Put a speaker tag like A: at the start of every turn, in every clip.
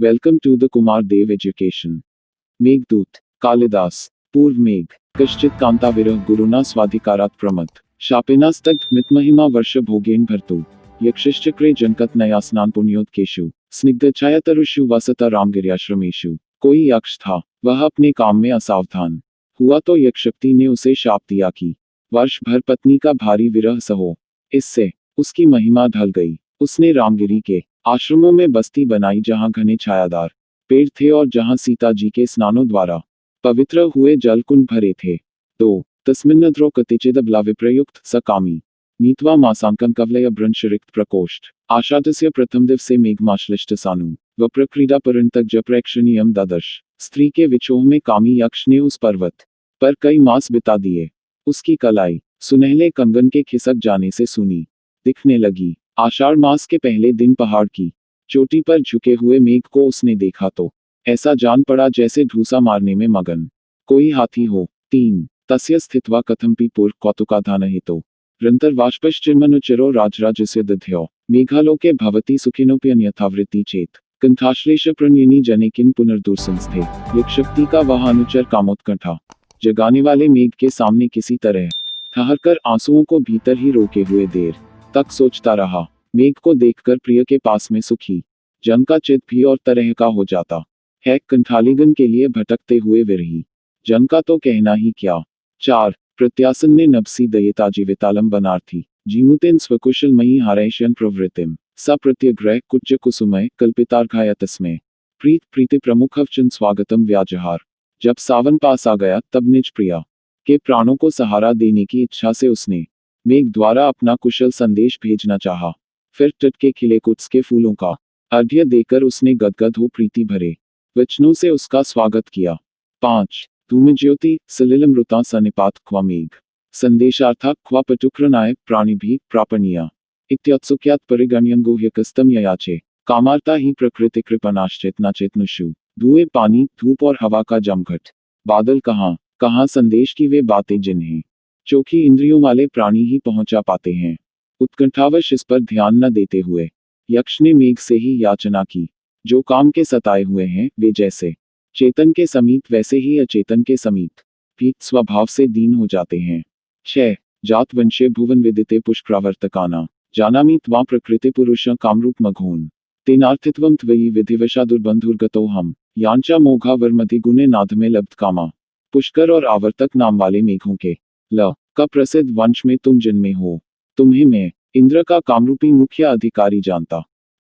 A: Welcome to the Kumar Dev education. Meghdoot Kalidas. पूर्व मेघ कश्चित् कांताविरह गुरुना स्वाधिकारात् प्रमथ शापेनास्तग्ध मितमहिमा वर्ष भोगेन भर्तु यक्षश्चक्रे जनकत नया स्नान पुण्योदकेषु स्निग्ध छायातरुषु वसता रामगिर्याश्रमेषु। कोई यक्ष था, वह अपने काम में असावधान हुआ तो यक्षशक्ति ने उसे शाप दिया कि वर्ष भर पत्नी का भारी विरह सहो। इससे उसकी महिमा ढल गई। उसने रामगिरी के आश्रमों में बस्ती बनाई जहां घने छायादार पेड़ थे और जहां सीता जी के स्नानों द्वारा पवित्र हुए जल कुंड भरे थे। 2 तस्मिन्नद्रो कतिचिदबला विप्रयुक्त स कामी नीत्वा मासांकं कवलय भ्रंश रिक्त प्रकोष्ठ आषाढ़स्य प्रथम दिवसे मेघमाश्लिष्ट सानु व प्रक्रीडा परिणतक ज प्रेक्षणीयम ददर्श। स्त्री के विछोह में कामी यक्ष ने उस पर्वत पर कई मास बिता दिए। उसकी कलाई सुनहले कंगन के खिसक जाने से सुनी दिखने लगी। आषाढ़ मास के पहले दिन पहाड़ की चोटी पर झुके हुए मेघ को उसने देखा तो ऐसा जान पड़ा जैसे ढूसा मारने में मगन कोई हाथी हो। 3 तस्य स्थित्वा कथमपि पूर्व कौतुकाधानहितो रंतर्वाष्पश्चिन्मनुचिरो राजराजस्य दध्यो मेघालोके भवति सुखिनोप्यन्यथावृत्ति चेत कंठाश्लेष प्रणयिनी जने किन पुनर्दूरसंस्थे। यक्षशक्ति का वह अनुचर कामोत्कंठा जगाने वाले मेघ के सामने किसी तरह ठहरकर आंसुओं को भीतर ही रोके हुए देर तक सोचता रहा। मेघ को देखकर प्रिय के पास में सुखी जन का चित्त भी और तरह का हो जाता है। कंठालीगन के लिए भटकते हुए विरही जन का तो कहना ही क्या। 4 प्रत्यासन ने नभसी दयिता जीवितालम बनार्थी जीमुतेन स्वकुशल मयी हारैष्यन प्रवृत्तिम स प्रत्यग्रह कुच्च कुसुमय कल्पितार्घाय तस्मै प्रीत प्रीति प्रमुखवचन स्वागतम व्याजहार। जब सावन पास आ गया तब निज प्रिया के प्राणों को सहारा देने की इच्छा से उसने मेघ द्वारा अपना कुशल संदेश भेजना चाहा। फिर तट के खिले कुत्स के फूलों का अर्घ्य देकर उसने गदगद हो प्रीति भरे वचनों से उसका स्वागत किया। 5 धूमज्योति सलिलमृता सनिपात क्वा मेघ संदेशार्था क्वा पटुक्रनाय प्राणिभिः प्रापणीया इत्युत्सुक्यात् परिगण्यं गुह्यकस्तम ययाचे कामार्ता ही प्रकृति कृपणाश्चेतनाचेतनुषु। धुएं पानी धूप और हवा का जमघट बादल कहाँ संदेश की वे बातें जिन्हें चोखी इंद्रियों वाले प्राणी ही पहुंचा पाते हैं। उत्कंठावश इस पर ध्यान न देते हुए यक्ष ने मेघ से ही याचना की। जो काम के सताए हुए हैं वे जैसे चेतन के समीप वैसे ही अचेतन के समीप भी स्वभाव से दीन हो जाते हैं। 6 जात वंशे भुवन विदिते पुष्प्रावर्तकाना जानामि त्वां प्रकृति पुरुष कामरूप मघोन तेनार्थित्वं त्वयि विधिवशा दुर्बंधुर्गतो हम यांचा मोघा वर्मधि गुणे नाद में लब्ध कामा। पुष्कर और आवर्तक नाम वाले मेघों के ल का प्रसिद्ध वंश में तुम जन्मे हो। तुम्हें मैं इंद्र का कामरूपी मुख्य अधिकारी जानता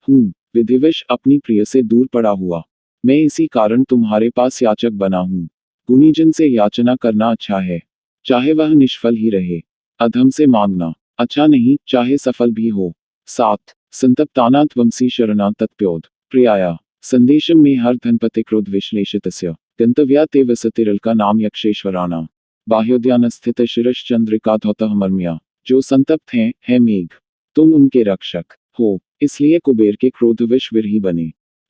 A: हूँ। विधिवश अपनी प्रिय से दूर पड़ा हुआ मैं इसी कारण तुम्हारे पास याचक बना हूँ। गुणीजन से याचना करना अच्छा है, चाहे वह निष्फल ही रहे। अधम से मांगना अच्छा नहीं, चाहे सफल भी हो। 7 संतप्ताना त्वमसि शरणा तत्प्योद प्रियाया संदेशम में हर धनपति क्रोध विश्लेषितस्य गंतव्या ते वसतिरल का नाम यक्षेश्वराणा बाह्योद्यान स्थित शिरश चंद्रिका धौतः मर्म्या। जो संतप्त हैं है मेघ, तुम उनके रक्षक हो, इसलिए कुबेर के क्रोधविश विरही बने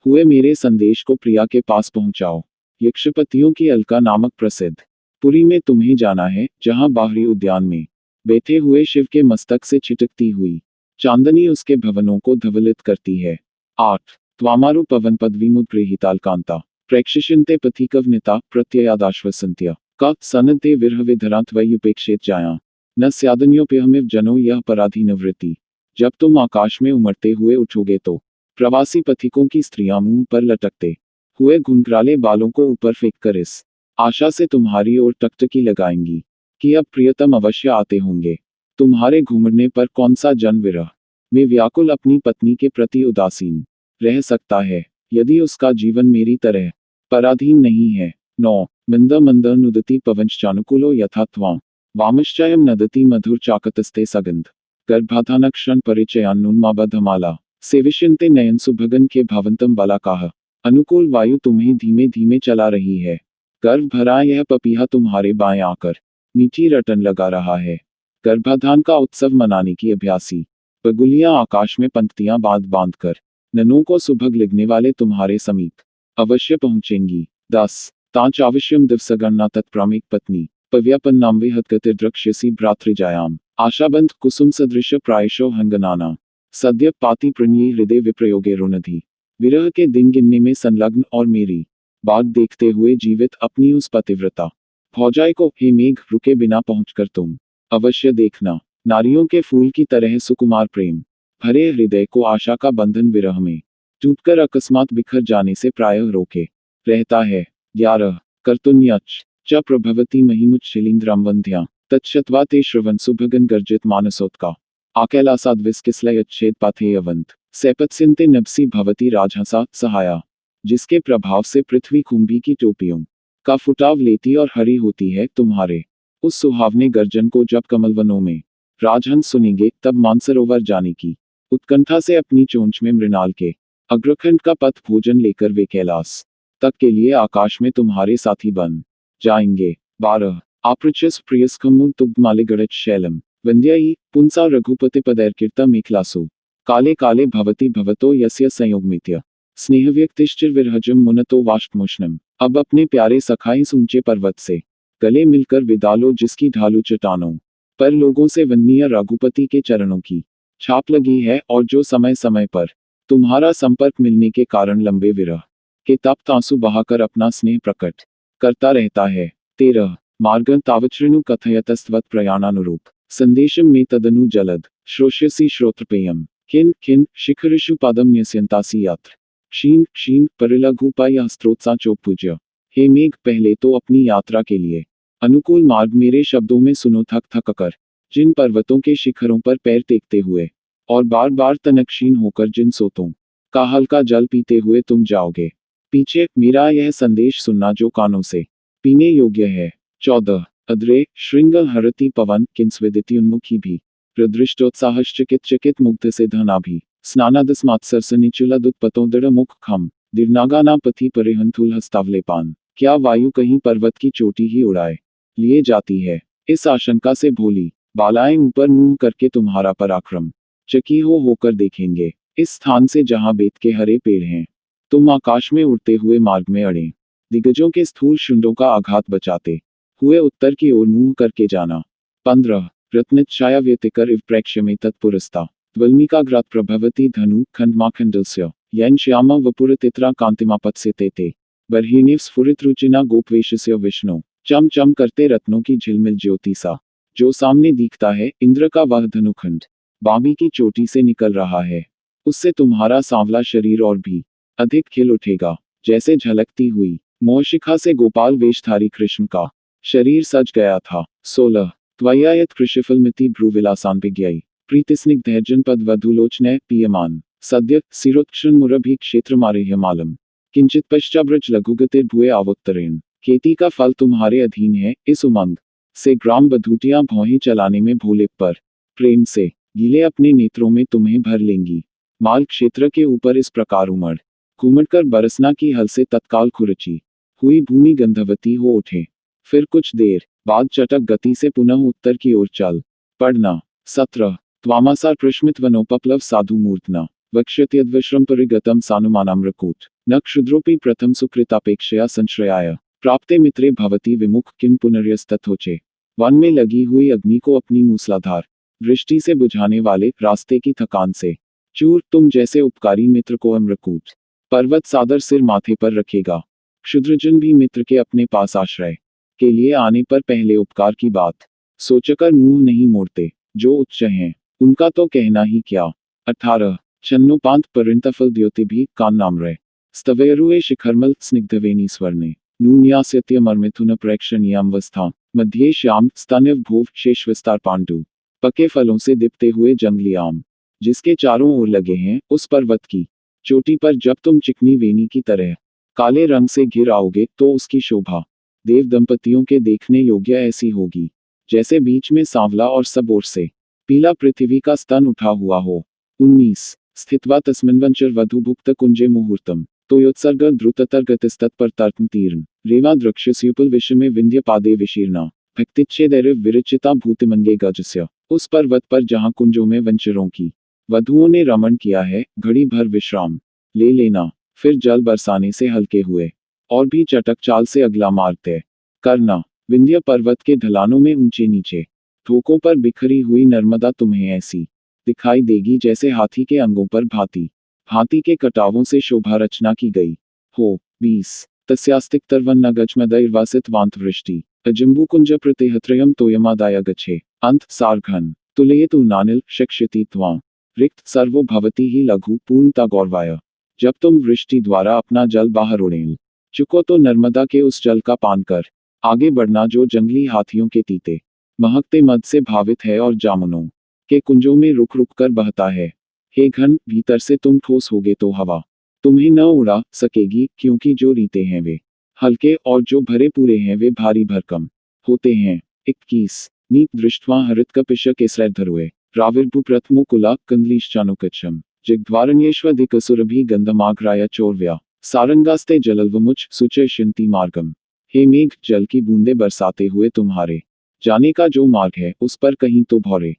A: हुए मेरे संदेश को प्रिया के पास पहुंचाओ। यक्षपतियों की अलका नामक प्रसिद्ध पुरी में तुम्हें जाना है, जहां बाहरी उद्यान में बैठे हुए शिव के मस्तक से छिटकती हुई चांदनी उसके भवनों को धवलित करती है। 8 त्वामारु पवन पदवीमुद्गृहीताल कांता प्रेक्षिष्यन्ते पथिकवनिता प्रत्ययादाश्वसन्त्य का सनते विरह विधरा त्वय्युपेक्षित जाया न स्यादन्योप्यहमिव जनो यह पराधी निवृत्ति। जब तुम आकाश में उमड़ते हुए उठोगे तो प्रवासी पथिकों की स्त्रियां मुंह पर लटकते हुए घुंघराले बालों को ऊपर फेंककर इस आशा से तुम्हारी ओर टकटकी लगाएंगी कि अब प्रियतम अवश्य आते होंगे। तुम्हारे घूमने पर कौन सा जन विरह में व्याकुल अपनी पत्नी के प्रति उदासीन रह सकता है, यदि उसका जीवन मेरी तरह पराधीन नहीं है। 9 मंद मंद नुदति पवंश्चानुकूलो यथा त्वां वामश्चयं नदति मधुर चाकतस्ते सगंध गर्भाधानक्षण परिचयान्नुन्माबधमाला सेविष्यन्ते नयन सुभगन के भावंतम बलाकाह। अनुकूल वायु तुम्हें धीमे धीमे चला रही है, गर्भ भरा यह पपीहा तुम्हारे बाएं आकर मीठी रटन लगा रहा है। गर्भाधान का उत्सव मनाने की अभ्यासी बगुलियां आकाश में पंक्तियां बांध बांध कर ननों को सुभग लिखने वाले तुम्हारे समीप अवश्य पहुंचेंगी। 10 तांच अवश्यम दिवसगणना तत्प्रामिक पत्नी पव्यापन्नाम विहतगतिर्द्रक्ष्यसि भ्रातृजायाम आशाबंध कुसुम सदृश प्रायशो हंगनाना सद्य पाति प्रणयी हृदय विप्रयोगे रुणधि विरह के दिन गिनने में संलग्न और मेरी बात देखते हुए जीवित अपनी उस पतिव्रता भौजाई को, हे मेघ, रुके बिना पहुंचकर तुम अवश्य देखना। नारियों के फूल की तरह सुकुमार प्रेम भरे हृदय को आशा का बंधन विरह में टूटकर अकस्मात बिखर जाने से प्रायः रोके रहता है। 11 कर्तुन्यच च प्रभवती महिमुच शिलींद्राम वंध्या तत्शत्वा ते श्रवण सुभगन गर्जित मानसोत्का आकैलासाद विस्किस्लयच्छेद पाथेयवंत सैपत्स्यन्ते नभसी भवती राजहंसा सहाया। जिसके प्रभाव से पृथ्वी कुंभी की टोपियों का फुटाव लेती और हरी होती है, तुम्हारे उस सुहावने गर्जन को जब कमलवनों में राजहंस सुनेंगे, तब मानसरोवर जाने की उत्कंठा से अपनी चोंच में मृणाल के अग्रखंड का पथ भोजन लेकर वे कैलास तक के लिए आकाश में तुम्हारे साथी बन जाएंगे। 12 आपृच्छस प्रियस्कमुन तुग्माले गड़च शैलम वंद्याई पुंसा रघुपति पदैर्कीर्ता मेखलासु काले काले भवति भवतो यस्य संयोगमित्य स्नेहव्यक्तिश्चिर विरहजम मुनतो वाष्पमुष्णम। अब अपने प्यारे सखा इस ऊंचे पर्वत से गले मिलकर विदा लो, जिसकी ढालू चट्टानों पर लोगों से वंदनीय रघुपति के चरणों की छाप लगी है, और जो समय समय पर तुम्हारा संपर्क मिलने के कारण लंबे विरह के तप्त आंसू बहाकर अपना स्नेह प्रकट करता रहता है। 13 मार्ग तावच्छृणु कथयतस्त्वत् प्रयाणानुरूप संदेशम में तदनु जलद श्रोष्यसि श्रोत्रपेयम खिन खिन शिखरिषु पादम न्यस्यन्तासि यत्र क्षीण क्षीण परिलघुपाय स्त्रोत्सा चोपूज्य। हे मेघ, पहले तो अपनी यात्रा के लिए अनुकूल मार्ग मेरे शब्दों में सुनो थक थक कर। जिन पर्वतों के शिखरों पर पैर टेकते हुए और बार बार तनक्षीण होकर जिन सोतों का हल्का जल पीते हुए तुम जाओगे, पीछे मेरा यह संदेश सुनना जो कानों से पीने योग्य है। 14 अद्रे श्रृंग हरति पवन किंस्विदिति उन्मुखी भी प्रदृष्टोत्साहश्चकित चकित मुग्ध से धनाभि स्नानादस्मात्सरसनिचुलदुत्पतों दृढ़ मुख खम दीर्घनागाना पथि परिहंथुल हस्तावलेपान। क्या वायु कहीं पर्वत की चोटी ही उड़ाए लिए जाती है? इस आशंका से भोली बालाएं ऊपर मुंह करके तुम्हारा पराक्रम चकी होकर देखेंगे। इस स्थान से जहां बेत के हरे पेड़ हैं, तुम आकाश में उड़ते हुए मार्ग में अड़े दिग्गजों के स्थूल शुंडों का आघात बचाते हुए उत्तर की ओर मुंह करके जाना। 15 रत्नच्छाया व्यतिकर इव प्रेक्ष्यमे तत्पुरस्ता वल्मीकाग्रात प्रभवती धनु खंडमाखंडस्य यैन श्यामा वपुरतित्रा कांतिमापत्स्यते ते बर्हिणीव स्फुरितरुचिना गोपवेशस्य विष्णु। चम चम करते रत्नों की झिलमिल ज्योति सा जो सामने दिखता है, इंद्र का वह धनुखंड बाबी की चोटी से निकल रहा है। उससे तुम्हारा सांवला शरीर और भी अधिक खिल उठेगा, जैसे झलकती हुई मोहशिखा से गोपाल वेशधारी कृष्ण का शरीर सज गया था। 16 त्वयायत कृषिफलमिति भ्रूविलासान्विज्ञाई प्रीतिस्निग्धैर्जन पद वधुलोचनय पीयमान सद्य सिरोत्क्षण मुरभि क्षेत्र मारेह्यमालम किंचित पश्चाब्रज लघुगतिर्भुए आवोत्तरेण। खेती का फल तुम्हारे अधीन है, इस उमंग से ग्राम बधूटियां भौहें चलाने में भोले पर प्रेम से गीले अपने नेत्रों में तुम्हें भर लेंगी। माल क्षेत्र के ऊपर इस प्रकार उमड़ घूमड़कर बरसना की हल से तत्काल खुरची हुई भूमि गंधवती हो उठे। फिर कुछ देर बाद चटक गति से पुनः उत्तर की ओर चल पड़ना। 17 त्वामासार प्रश्मित वनोपप्लव साधु मूर्तना वक्ष्यत्यद्विश्रम परिगतम सानुमानाम्रकूट न क्षुद्रोपि प्रथम सुकृतापेक्षया संश्रयाय प्राप्ते मित्रे भवती विमुख किन पुनर्यस्तथोचे। वन में लगी हुई अग्नि को अपनी मूसलाधार वृष्टि से बुझाने वाले रास्ते की थकान से चूर तुम जैसे उपकारी मित्र को अम्रकूट पर्वत सादर सिर माथे पर रखेगा। क्षुद्रजन भी मित्र के अपने पास आश्रय के लिए आने पर पहले उपकार की बात सोचकर मुंह नहीं मोड़ते। जो उच्च हैं उनका तो कहना ही क्या। 18 छन्नोपांत परिंतफल द्योति भी कान्नाम्रय स्तवेरुए शिखरमल स्निग्धवेणी स्वर्णे नून्यास्यत्यमर्मिथुन प्रेक्षणीयामवस्था मध्ये श्याम स्तन्यव भोव शेष विस्तार पांडु। पके फलों से दिपते हुए जंगली आम जिसके चारों ओर लगे हैं, उस पर्वत की चोटी पर जब तुम चिकनी वेणी की तरह काले रंग से घिर आओगे, तो उसकी शोभा देव दंपतियों के देखने योग्य ऐसी होगी जैसे बीच में सांवला और सब ओर से पीला पृथ्वी का स्तन उठा हुआ हो। 19 स्थित्वा तस्मिन्वंचर वधुभुक्त कुंजे मुहूर्तम तोयोत्सर्ग द्रुततर्गतिस्तत्पर तर्कं तीर्ण रेवा द्रक्ष्यस्युपल विषमे विंध्य पादे विशीर्णा भक्तिच्छेदैर्व विरचिता भूतिमंगे गजस्य। उस पर्वत पर जहां कुंजों में वंचरों की वधुओं ने रमण किया है, घड़ी भर विश्राम ले लेना, फिर जल बरसाने से हल्के हुए और भी चटक चाल से अगला मार्ग तय करना। विंध्य पर्वत के ढलानों में ऊंचे नीचे ठोकों पर बिखरी हुई नर्मदा तुम्हें ऐसी दिखाई देगी जैसे हाथी के अंगों पर भांति हाथी के कटावों से शोभा रचना की गई हो। 20 तस्यास्तिक तर्वन्न गजमदैर्वासित वांतवृष्टि अजम्बुकुंज प्रतिहत्रयम तोयमादाय गच्छे अंत सारघन तुलयेतु नानिल शक्ष्यति त्वां रिक्त सर्वो भवति ही लघु पूर्णता गौरवाय। जब तुम वृष्टि द्वारा अपना जल बाहर उड़ेल चुको तो नर्मदा के उस जल का पान कर आगे बढ़ना जो जंगली हाथियों के तीते महकते मद से भावित है और जामुनों के कुंजों में रुक रुक कर बहता है। हे घन, भीतर से तुम ठोस होगे तो हवा तुम्हें न उड़ा सकेगी, क्योंकि जो रीते हैं वे हल्के और जो भरे पूरे हैं वे भारी भरकम होते हैं। 21 नीत दृष्ट्वा हरितकपिश केसरधरुए राविर्भु प्रथमो कुला कंदलीश्चानुकच्छम जिग्ध्वारण्येष्वधिकसुरभि गंधमाग्राय चोरव्या सारंगास्ते जलल्वमुच सुचयिष्यन्ति मार्गम। हे मेघ, जल की बूंदे बरसाते हुए तुम्हारे जाने का जो मार्ग है उस पर कहीं तो भौरे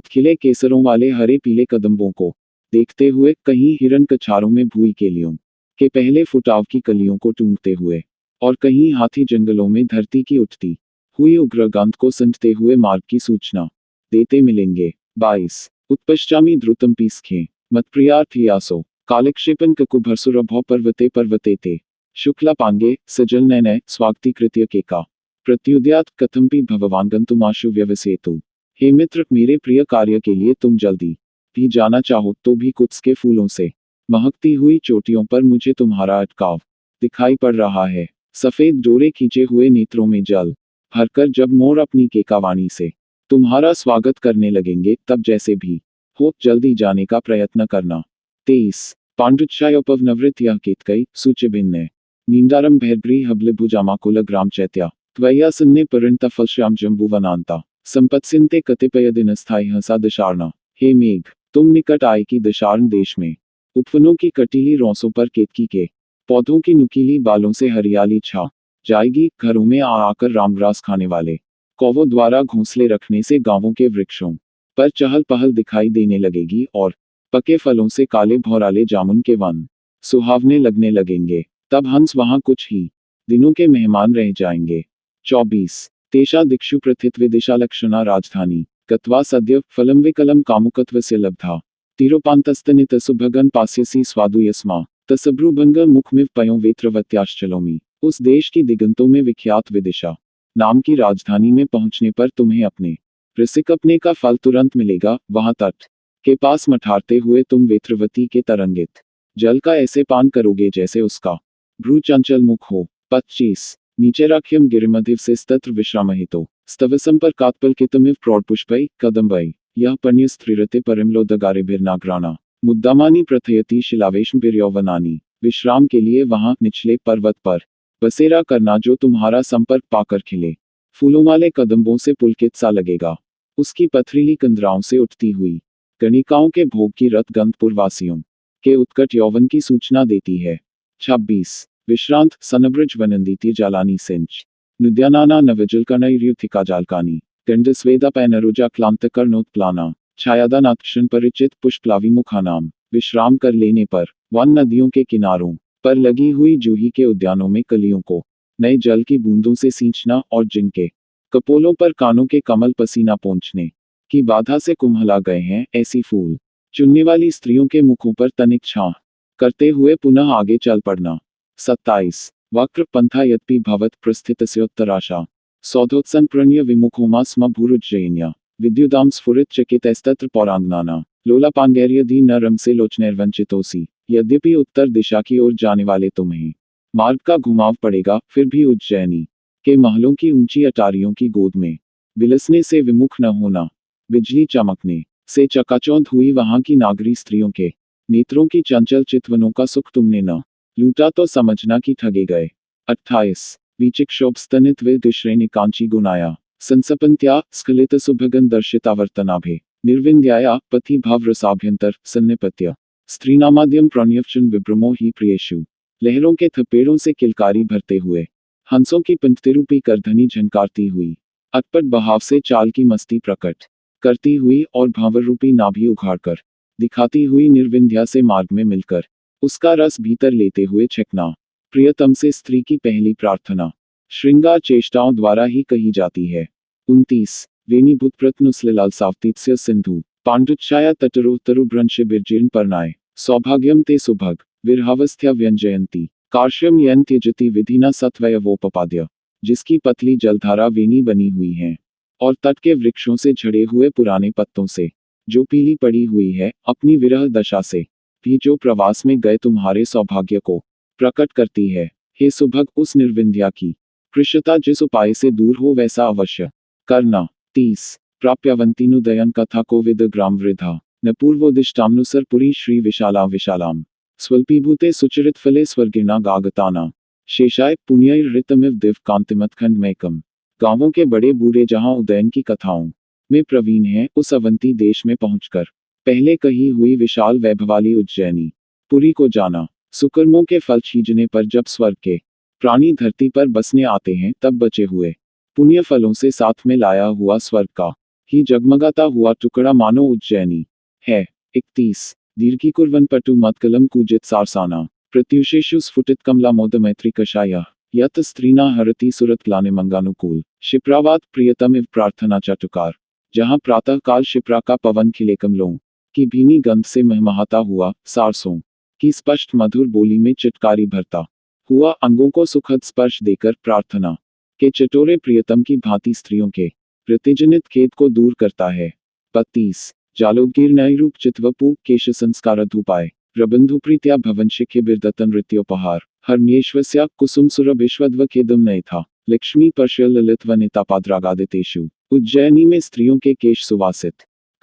A: खिले केसरों वाले हरे पीले कदम्बों को देखते हुए, कहीं हिरन कछारों में भूई केलियों के पहले फुटाव की कलियों को टूंगते हुए, और कहीं हाथी जंगलों में धरती की उठती हुई उग्र गंध को संजते हुए मार्ग की सूचना देते मिलेंगे। 22 उत्पश्चामी द्रुतम पीसखे मतप्रियार्थयासो कालक्षेपन ककुभरसुरभौ पर्वते पर्वते ते शुक्ला पांगे सजल नयनय स्वागतिकृत्य केका प्रत्युद्यात कथमपि भगवान गंतुमाशु व्यवसेतु। हे मित्र, मेरे प्रिय कार्य के लिए तुम जल्दी भी जाना चाहो तो भी कुत्स के फूलों से महकती हुई चोटियों पर मुझे तुम्हारा अटकाव दिखाई पड़ रहा है। सफेद डोरे खींचे हुए नेत्रों में जल भरकर जब मोर अपनी केकावाणी से तुम्हारा स्वागत करने लगेंगे, तब जैसे भी हो जल्दी जाने का प्रयत्न करना। 23 पांडुच्छायोपवनवृत यह केतकई सुचिभिन्ने नींदारम भैर्ग्री हबलिभुजामाकुल ग्राम चैत्या त्वया सन्ने परिणतफलश्याम जम्बुवनांता संपत्सिन्ते कतिपय दिनस्थाई हंसा दशार्णा। हे मेघ, तुम निकट आए कि दशार्ण देश में उपवनों की कटीली रौंसों पर केतकी के पौधों की नुकीली बालों से हरियाली छा जाएगी। घरों में आकर रामग्रास खाने वाले कौवों द्वारा घोंसले रखने से गांवों के वृक्षों पर चहल पहल दिखाई देने लगेगी, और पके फलों से काले भौराले जामुन के वन सुहावने लगने लगेंगे। तब हंस वहां कुछ ही दिनों के मेहमान रह जाएंगे। 24 तेषा दिक्षु प्रथित विदिशालक्षणा राजधानी गत्वा सद्य फलम विकलम कामुकत्वस्य लब्धा तीरोपान्तस्तनित सुभगन पास्यसी स्वादुयस्मा तसब्रुभंग मुखमिव पयों वेत्रवत्याश्चलोमी। उस देश की दिगंतों में विख्यात विदिशा नाम की राजधानी में पहुंचने पर तुम्हें अपने रसिक अपने का फल तुरंत मिलेगा। वहां तट के पास मठारते हुए तुम वेत्रवती के तरंगित जल का ऐसे पान करोगे जैसे उसका भ्रू चंचल मुख हो। 25 नीचे राख्यम गिरिमधिव से स्तत्र विश्रामहितो स्तवसम पर कात्पलकितमिव प्रौढ़पुष्पै कदम्बै यह पण्य स्त्रीरते परिमलोदगारेभिर्नाग्राणा मुद्दामानी प्रथयति शिलावेशम्भिर्यौवनानि। विश्राम के लिए वहां निचले पर्वत पर बसेरा करना जो तुम्हारा संपर्क पाकर खिले फूलों वाले कदम्बों से पुलकित सा लगेगा। उसकी पथरीली कंदराओं से उठती हुई गणिकाओं के भोग की रत गंध पुरवासियों के उत्कट यौवन की सूचना देती है। 26 विश्रांत सनब्रज वनंदीति जालानी सिंच नुद्यानाना नवजलकनैर्युथिका जालकानी गंडस्वेदा पैनरुजा क्लांतकर्णोत्प्लाना छायादानाक्षण परिचित पुष्पलावी मुखानाम। विश्राम कर लेने पर वन नदियों के किनारों पर लगी हुई जूही के उद्यानों में कलियों को नए जल की बूंदों से सींचना, और जिनके कपोलों पर कानों के कमल पसीना पहुंचने की बाधा से कुम्हला गए हैं, ऐसी फूल चुनने वाली स्त्रियों के मुखों पर तनिक छां करते हुए पुनः आगे चल पड़ना। 27 वक्र पंथा यद्पि भवत प्रस्थितस्योत्तराशा सौधोत्सन प्रणय विमुखोमा स्म भूरुज्जयिन्या विद्युदाम स्फुरित चकितस्तत्र पौरांगनाना लोलापांगैर्यदि न रमसे लोचनैर्वंचितोसी। यद्यपि उत्तर दिशा की ओर जाने वाले तुम्हें मार्ग का घुमाव पड़ेगा, फिर भी उज्जैनी के महलों की ऊंची अटारियों की गोद में बिलसने से विमुख न होना। बिजली चमकने से चकाचौंध हुई वहां की नागरी स्त्रियों के नेत्रों की चंचल चितवनों का सुख तुमने न लूटा तो समझना कि ठगे गए। 28 वीचिक्षोभस्तनित विदुश्रेणी कांची गुणाया संसपन्त्या स्खलित सुभगन दर्शितावर्तनाभे निर्विन्द्याया पथि भाव रसाभ्यंतर सन्निपत्य स्त्रीनामाद्यम प्रणयवचन विभ्रमो ही प्रियेषु। लहरों के थपेड़ों से किलकारी भरते हुए हंसों की पंक्तिरूपी करधनी झनकारती हुई अटपट बहाव से चाल की मस्ती प्रकट करती हुई और भावर रूपी नाभि उघाड़कर दिखाती हुई निर्विंध्या से मार्ग में मिलकर उसका रस भीतर लेते हुए छकना प्रियतम से स्त्री की पहली प्रार्थना श्रृंगार चेष्टाओं द्वारा ही कही जाती है। 29 वेणीभूत प्रत्नुस्लिलाल सावतीत्स्य सिंधु पांडुच्छाया तटरोह तरुभ्रंश बिर्जीर्ण पर्णाय सौभाग्यम ते सुभग विरहावस्थ्या व्यंजयंती कार्श्यम यन त्यजति विधिना सत्वयवोपपाद्य। जिसकी पतली जलधारा वेणी बनी हुई है और तट के वृक्षों से झड़े हुए पुराने पत्तों से जो पीली पड़ी हुई है, अपनी विरह दशा से भी जो प्रवास में गए तुम्हारे सौभाग्य को प्रकट करती है। हे सुभग, उस निर्विंध्या की कृशता जिस उपाय से दूर हो वैसा अवश्य करना। 30 प्राप्यवंतीनुदयन कथा कोविद ग्राम वृद्धा न पूर्वोदिष्टामनुसर पुरी श्री विशाला विशालाम स्वल्पीभूते सुचरित फले स्वर्गिणा गागताना शेषाय पुण्यैर्हृतमिव दिव कांतिमत्खंडमैकम। गांवों के बड़े बूढ़े जहां उदयन की कथाओं में प्रवीण हैं, उस अवंती देश में पहुंचकर पहले कही हुई विशाल वैभवाली उज्जैनी पुरी को जाना। सुकर्मों के फल छीजने पर जब स्वर्ग के प्राणी धरती पर बसने आते हैं, तब बचे हुए पुण्य फलों से साथ में लाया हुआ स्वर्ग का ही जगमगाता हुआ टुकड़ा मानो उज्जैनी है। 31 दीर्घीकुर्वन पटु मत्कलम कूजित सारसाना प्रत्युषेषु स्फुटित कमला मोद मैत्री कषाय यत स्त्रीना हरति सुरत क्लाने मंगानुकूल शिप्रावात प्रियतम इव प्रार्थना चटुकार। जहाँ प्रातः काल शिप्रा का पवन खिले कमलों की भीनी गंध से महमहाता हुआ सारसों की स्पष्ट मधुर बोली में चिटकारी भरता हुआ अंगों को सुखद स्पर्श देकर प्रार्थना के चटोरे प्रियतम की भांति स्त्रियों के प्रतिजनित खेद को दूर करता है। 32 जालोदगीर नैरूप चित्वपू केश संस्कार धूपाय रबंधु प्रीत्या भवन शिखे बिरदतन नृत्योपहार हर्म्येश्वस्या कुसुम सुरभिश्वद्व खेदम नय था लक्ष्मी पर्श्य ललित वनितापाद्रागादितेषु। उज्जैनी में स्त्रियों के केश सुवासित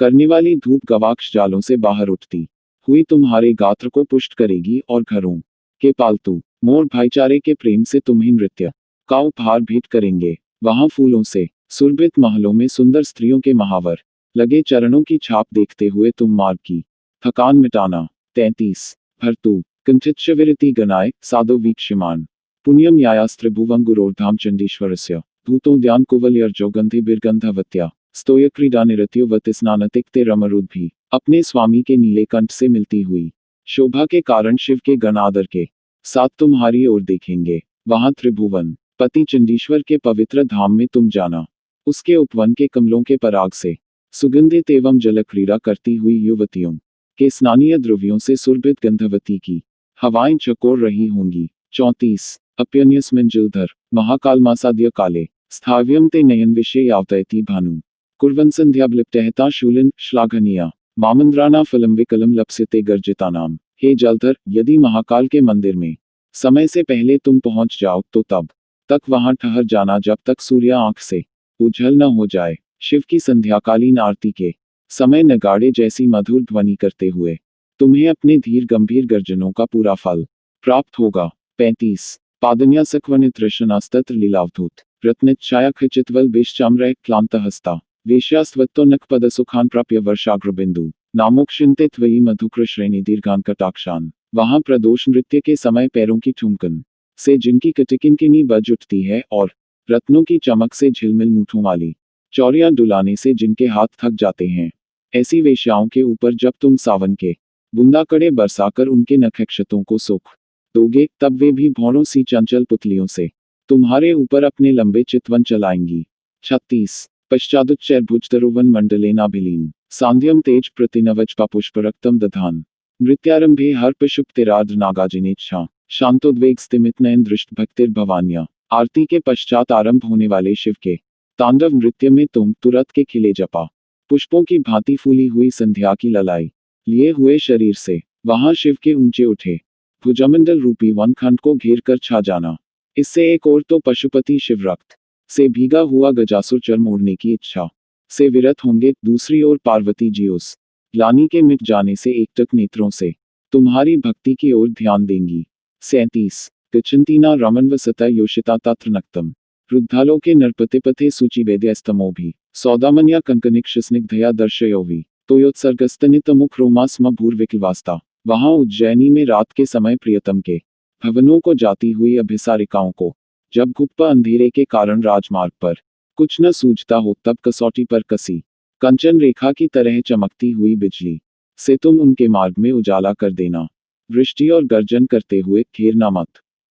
A: करने वाली धूप गवाक्ष जालों से बाहर उठती हुई तुम्हारे गात्र को पुष्ट करेगी और घरों के पालतू मोर भाईचारे के प्रेम से तुम्हें नृत्य का उपहार भेंट करेंगे। वहां फूलों से सुरभित महलों में सुंदर स्त्रियों के महावर लगे चरणों की छाप देखते हुए तुम मार्ग की थकान मिटाना। 33 भर्तु कंठितशविरति गणाय साधो वीक्षमान पुण्यम यायास्त्रिभुवं गुरोर्धाम चंडीश्वरस्य धूतों ध्यान कुवलयर्जो गंधे बिरगंधवत्या स्तोय क्रीडा निरत्यो वतिस्नानतिक्ते रमरुद्भि। अपने स्वामी के नीले कंठ से मिलती हुई शोभा के कारण शिव के गण आदर के साथ तुम्हारी ओर देखेंगे। वहां त्रिभुवन पति चंडीश्वर के पवित्र धाम में तुम जाना। उसके उपवन के कमलों के पराग से सुगंधित एवं जल क्रीड़ा करती हुई युवतियों के स्नानीय द्रव्यों से सुरभित गंधवती की हवाएं चकोर रही होंगी। 34 अप्यन्यस्मिन् जलधर महाकालमासाद्य काले स्थाव्यम ते नयन विषय यावतयति भानु कुर्वन् संध्याब्लिप्तहता शूलिन श्लाघनीया मामंद्राना फलम विकलम लप्स्यते गर्जितानाम। हे जलधर, यदि महाकाल के मंदिर में समय से पहले तुम पहुंच जाओ तो तब तक वहां ठहर जाना जब तक सूर्य आंख से उझल न हो जाए। शिव की संध्याकालीन आरती के समय नगाड़े जैसी मधुर ध्वनि करते हुए तुम्हें अपने धीर गंभीर गर्जनों का पूरा फल प्राप्त होगा। 35 पादन्या सख्वनित रशनास्तत्र लीलावधूत रत्नच्छाया खचितवल बेश्चाम्रय क्लांतहस्ता वेश्यास्त्वत्तो नखपद सुखान प्राप्य वर्षाग्रबिंदु नामोक्षिंते त्वयि मधुकृश्रेणी दीर्घान कटाक्षान। वहां प्रदोष नृत्य के समय पैरों की ठुमकन से जिनकी कटिकिनकिनी बज उठती है और रत्नों की चमक से झिलमिल मूठों वाली चौरियां डुलाने से जिनके हाथ थक जाते हैं, ऐसी वेश्याओं के ऊपर जब तुम सावन के बूंदाकड़े बरसाकर उनके नखक्षतों को सुख दोगे, तब वे भी भौरों सी चंचल पुतलियों से तुम्हारे ऊपर अपने लंबे चितवन चलाएंगी। 36 पश्चादुच्चैर्भुजतरुवन मंडलेनाभिलीन सांध्यम तेज प्रतिनवजपा पुष्परक्तम दधान नृत्यारंभे हर्पशुप्तिरार्ध नागाजिनेच्छा शांतोद्वेग स्तिमित नयन दृष्ट भक्तिर्भवान्या। आरती के पश्चात आरंभ होने वाले शिव के तांडव नृत्य में तुम तुरत के खिले जपा पुष्पों की भांति फूली हुई संध्या की ललाई लिए हुए शरीर से वहां शिव के ऊंचे उठे भुजमंडल रूपी वन खंड को घेर कर छा जाना। इससे एक और तो पशुपति शिव रक्त से भीगा हुआ गजासुर चर्म ओढ़ने की इच्छा से विरत होंगे, दूसरी ओर पार्वती जी उस ग्लानि के मिट जाने से एकटक नेत्रों से तुम्हारी भक्ति की ओर ध्यान देंगी। 37 गच्छन्तीना रमन्वसता योषिता तत्र नक्तम रुद्धालो के नरपतिपथे सूचिवेद्यस्तमो भी सौदामन्या कंकनिक्षस्निग्धया दर्शयोवी तोयोत्सर्गस्तनितमुख रोमा स्म भूर्विकलवास्ता। वहां उज्जैनी में रात के समय प्रियतम के भवनों को जाती हुई अभिसारिकाओं को जब गुप्त अंधेरे के कारण राजमार्ग पर कुछ न सूझता हो, तब कसौटी पर कसी कंचन रेखा की तरह चमकती हुई बिजली से तुम उनके मार्ग में उजाला कर देना। वृष्टि और गर्जन करते हुए घेरना मत,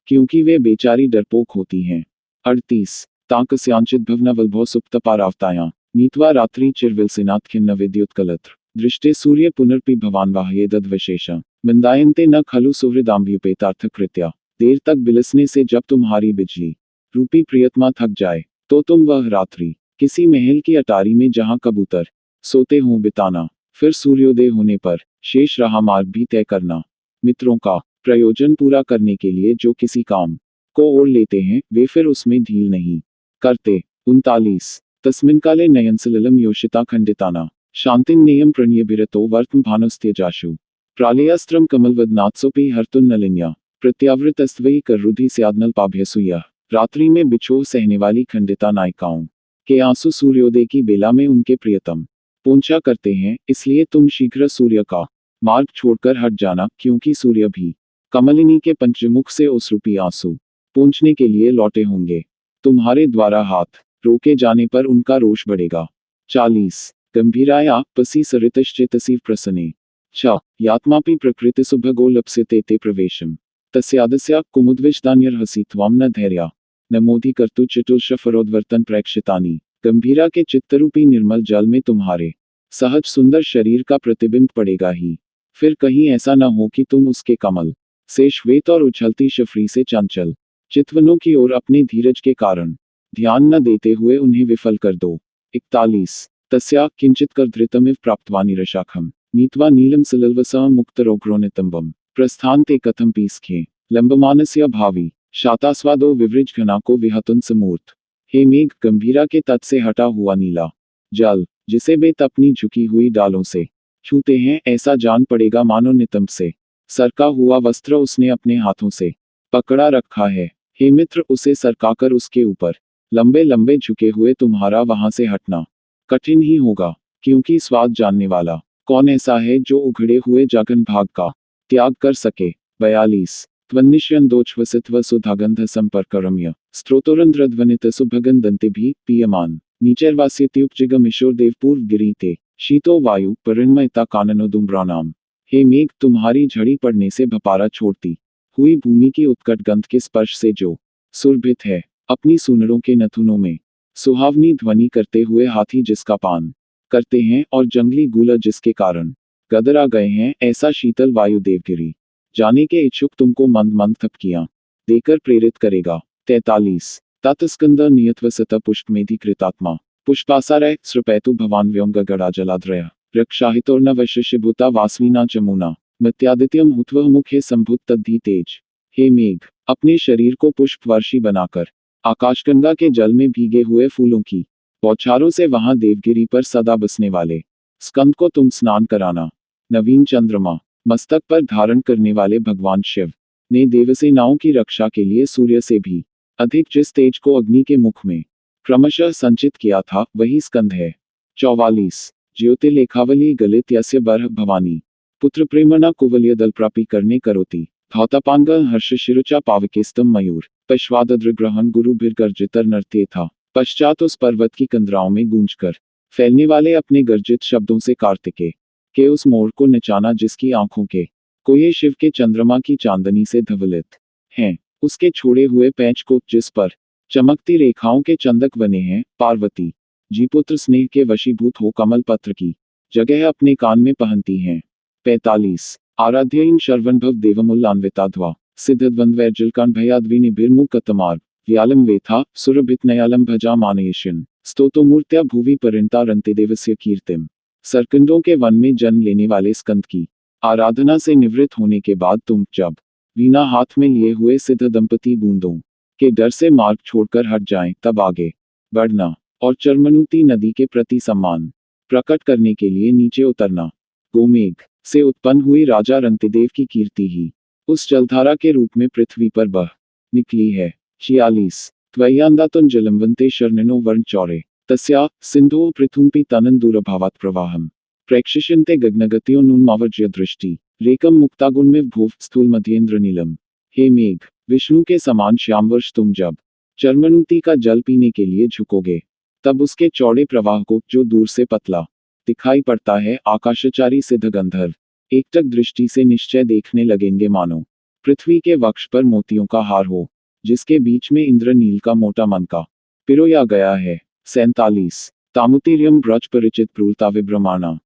A: क्योंकि वे बेचारी डरपोक होती हैं। 38 ताकस्यांचित भवनवल्भो सुप्तपारावतायां नीत्वा रात्रि चिरविलसिनाथ खिन्न विद्युत कलत्र दृष्टे सूर्य पुनर्पि भवान वाह्ये दद्वशेष विन्दायन्ते न खलु सुहृदाम्भ्युपेतार्थकृत्या। देर तक बिलसने से जब तुम्हारी बिजली रूपी प्रियतमा थक जाए, तो तुम वह रात्रि किसी महल की अटारी में जहां कबूतर सोते हों बिताना। फिर सूर्योदय होने पर शेष रहा मार्ग भी तय करना। मित्रों का प्रयोजन पूरा करने के लिए जो किसी काम को ओढ़ लेते हैं, वे फिर उसमें ढील नहीं करते। 39 तस्मिन् काले नयनसलिलं योषिता खंडिताना शांतिं नेयं प्रणयभिरतो वर्तम भानुस्त्यजाशु प्रालेयास्त्रं कमलवदनात्सोपि हर्तुं नलिन्या प्रत्यावृतस्त्वयि कररुधि स्याद्नल्पाभ्यसूयः। रात्रि में बिछोह सहने वाली खंडिता नायिकाओं के आंसू सूर्योदय की बेला में उनके प्रियतम पोंछा करते हैं, इसलिए तुम शीघ्र सूर्य का मार्ग छोड़कर हट जाना, क्योंकि सूर्य भी कमलिनी के पंचमुख से उस रूपी आंसू पोंछने के लिए लौटे होंगे। तुम्हारे द्वारा हाथ रोके जाने पर उनका रोष बढ़ेगा। 40 गंभीराया पसी सरितश्चेतसी प्रसन्ने च यात्मापि प्रकृतिसुभगो लप्स्यते ते प्रवेशम् तस्यादस्या कुमुद्विषदान्यर्हसि त्वां न धैर्या न मोदि कर्तु चतुर्षफरोद्वर्तन प्रेक्षितानि। गंभीरा के चित्तरूपी निर्मल जल में तुम्हारे सहज सुंदर शरीर का प्रतिबिंब पड़ेगा ही। फिर कहीं ऐसा न हो कि तुम उसके कमल से श्वेत और उछलती शफरी से चंचल चितवनों की ओर अपने धीरज के कारण ध्यान न देते हुए उन्हें विफल कर दो। 41 तस्या किंचित कर धृतमिव प्राप्त्वा निरशाखम नीत्वा नीलम सलिलवसः मुक्तरोग्रोनितंबम प्रस्थान्ते कथम पीस्खे लंबमानस्य भावी शातास्वादो विवृज घना को विहतुन समूर्त। हे मेघ, गंभीरा के तट से हटा हुआ नीला जल जिसे बेत अपनी झुकी हुई डालों से छूते हैं, ऐसा जान पड़ेगा मानो नितंब से सरका हुआ वस्त्र उसने अपने हाथों से पकड़ा रखा है। हे मित्र, उसे सरकाकर उसके ऊपर लंबे लंबे झुके हुए तुम्हारा वहां से हटना कठिन ही होगा, क्योंकि स्वाद जानने वाला कौन ऐसा है जो उघड़े हुए जागन भाग का त्याग कर सके। 42 त्वन्निष्यन्दोच्छ्वसित्व सुधागंध संपर्करम्य स्त्रोतोरंध्रध्वनित सुभगन दंतिभिः पीयमान नीचैर्वास्यत्युपजिगमिशोर देवपूर्व गिरीते शीतो वायु परिण्मयता काननो दुम्रानाम। हे मेघ, तुम्हारी झड़ी पड़ने से भपारा छोड़ती हुई भूमि की उत्कट गंध के स्पर्श से जो सुरभित है, अपनी सुनरों के नथुनों में सुहावनी ध्वनि करते हुए हाथी जिसका पान करते हैं और जंगली गूलर जिसके कारण गदरा गए हैं, ऐसा शीतल वायु देवगिरी जाने के इच्छुक तुमको मंद मंद थपकियां देकर प्रेरित करेगा। 43 ततस्कंद नियतवसत पुष्पमेधि कृतात्मा पुष्पासारय सृपैतु भवान व्योमगगड़ा जलाद्रय रक्षाहितोर्न वैश्यभूता वास्वीना चमुना मत्यादित्यम हुत्वः मुखे संभुत तद्धि तेज। हे मेघ, अपने शरीर को पुष्प वर्षी बनाकर आकाशगंगा के जल में भीगे हुए फूलों की बौछारों से वहां देवगिरी पर सदा बसने वाले स्कंद को तुम स्नान कराना। नवीन चंद्रमा मस्तक पर धारण करने वाले भगवान शिव ने देवसेनाओं की रक्षा के लिए सूर्य से भी अधिक जिस तेज को अग्नि के मुख में क्रमशः संचित किया था, वही स्कंद है। 44 ज्योतिर्लेखावली गलित यस्य बरह भवानी पुत्र प्रेमणा कुवलय दल प्रापि करने करोति धौतापांग हर्ष शिरुचा पावकेस्तम मयूर पश्वादद्रग्रहण गुरुभिर्गर्जितर नर्त्ये था। पश्चात उस पर्वत की कंदराओं में गूंजकर फैलने वाले अपने गर्जित शब्दों से कार्तिकेय के उस मोर को नचाना जिसकी आंखों के कोये शिव के चंद्रमा की चांदनी से धवलित हैं, उसके छोड़े हुए पैंच को जिस पर चमकती रेखाओं के चंदक बने हैं, पार्वती जी पुत्र स्नेह के वशीभूत हो कमल पत्र की जगह अपने कान में पहनती हैं। 45 आराध्ययीन शर्वन्भव देवमुल्लान्विताध्वा सिद्धद्वंद्वैर्जलकान भयाद्विनिभिर्मुकतमार व्यालम वेथा सुरभित नयालम भजा मानयिष्यन् स्तोतोमूर्त्या भुवि परिणता रंतिदेवस्य कीर्तिम। सरकंडों के वन में जन्म लेने वाले स्कंद की आराधना से निवृत्त होने के बाद तुम जब वीणा हाथ में लिए हुए सिद्ध दंपति बूंदों के डर से मार्ग छोड़कर हट जाएं, तब आगे बढ़ना और चर्मनुती नदी के प्रति सम्मान प्रकट करने के लिए नीचे उतरना। गोमेघ से उत्पन्न हुई राजा रंतिदेव की कीर्ति ही उस जलधारा के रूप में पृथ्वी पर बह निकली है। 46 त्वय्यान्दातुन जलमवन्ते शर्णनो वर्ण चौरे तस्या सिंधो पृथुंपि तनन दूरभावात् प्रवाहम प्रेक्षिष्यन्ते गगनगत्यो नूनमावर्ज्य दृष्टि रेकम मुक्तागुण में भूव स्थूल मध्येंद्र नीलम। हे मेघ, विष्णु के समान श्यामवर्ष तुम जब चर्मनुती का जल पीने के लिए झुकोगे, तब उसके चौड़े प्रवाह को, जो दूर से पतला दिखाई पड़ता है, आकाशचारी सिद्ध गंधर्व एकटक दृष्टि से निश्चय देखने लगेंगे मानो पृथ्वी के वक्ष पर मोतियों का हार हो, जिसके बीच में इंद्रनील का मोटा मनका पिरोया गया है। 47 तामुतीर्यम ब्रज परिचित प्रूलता विभ्रमाणा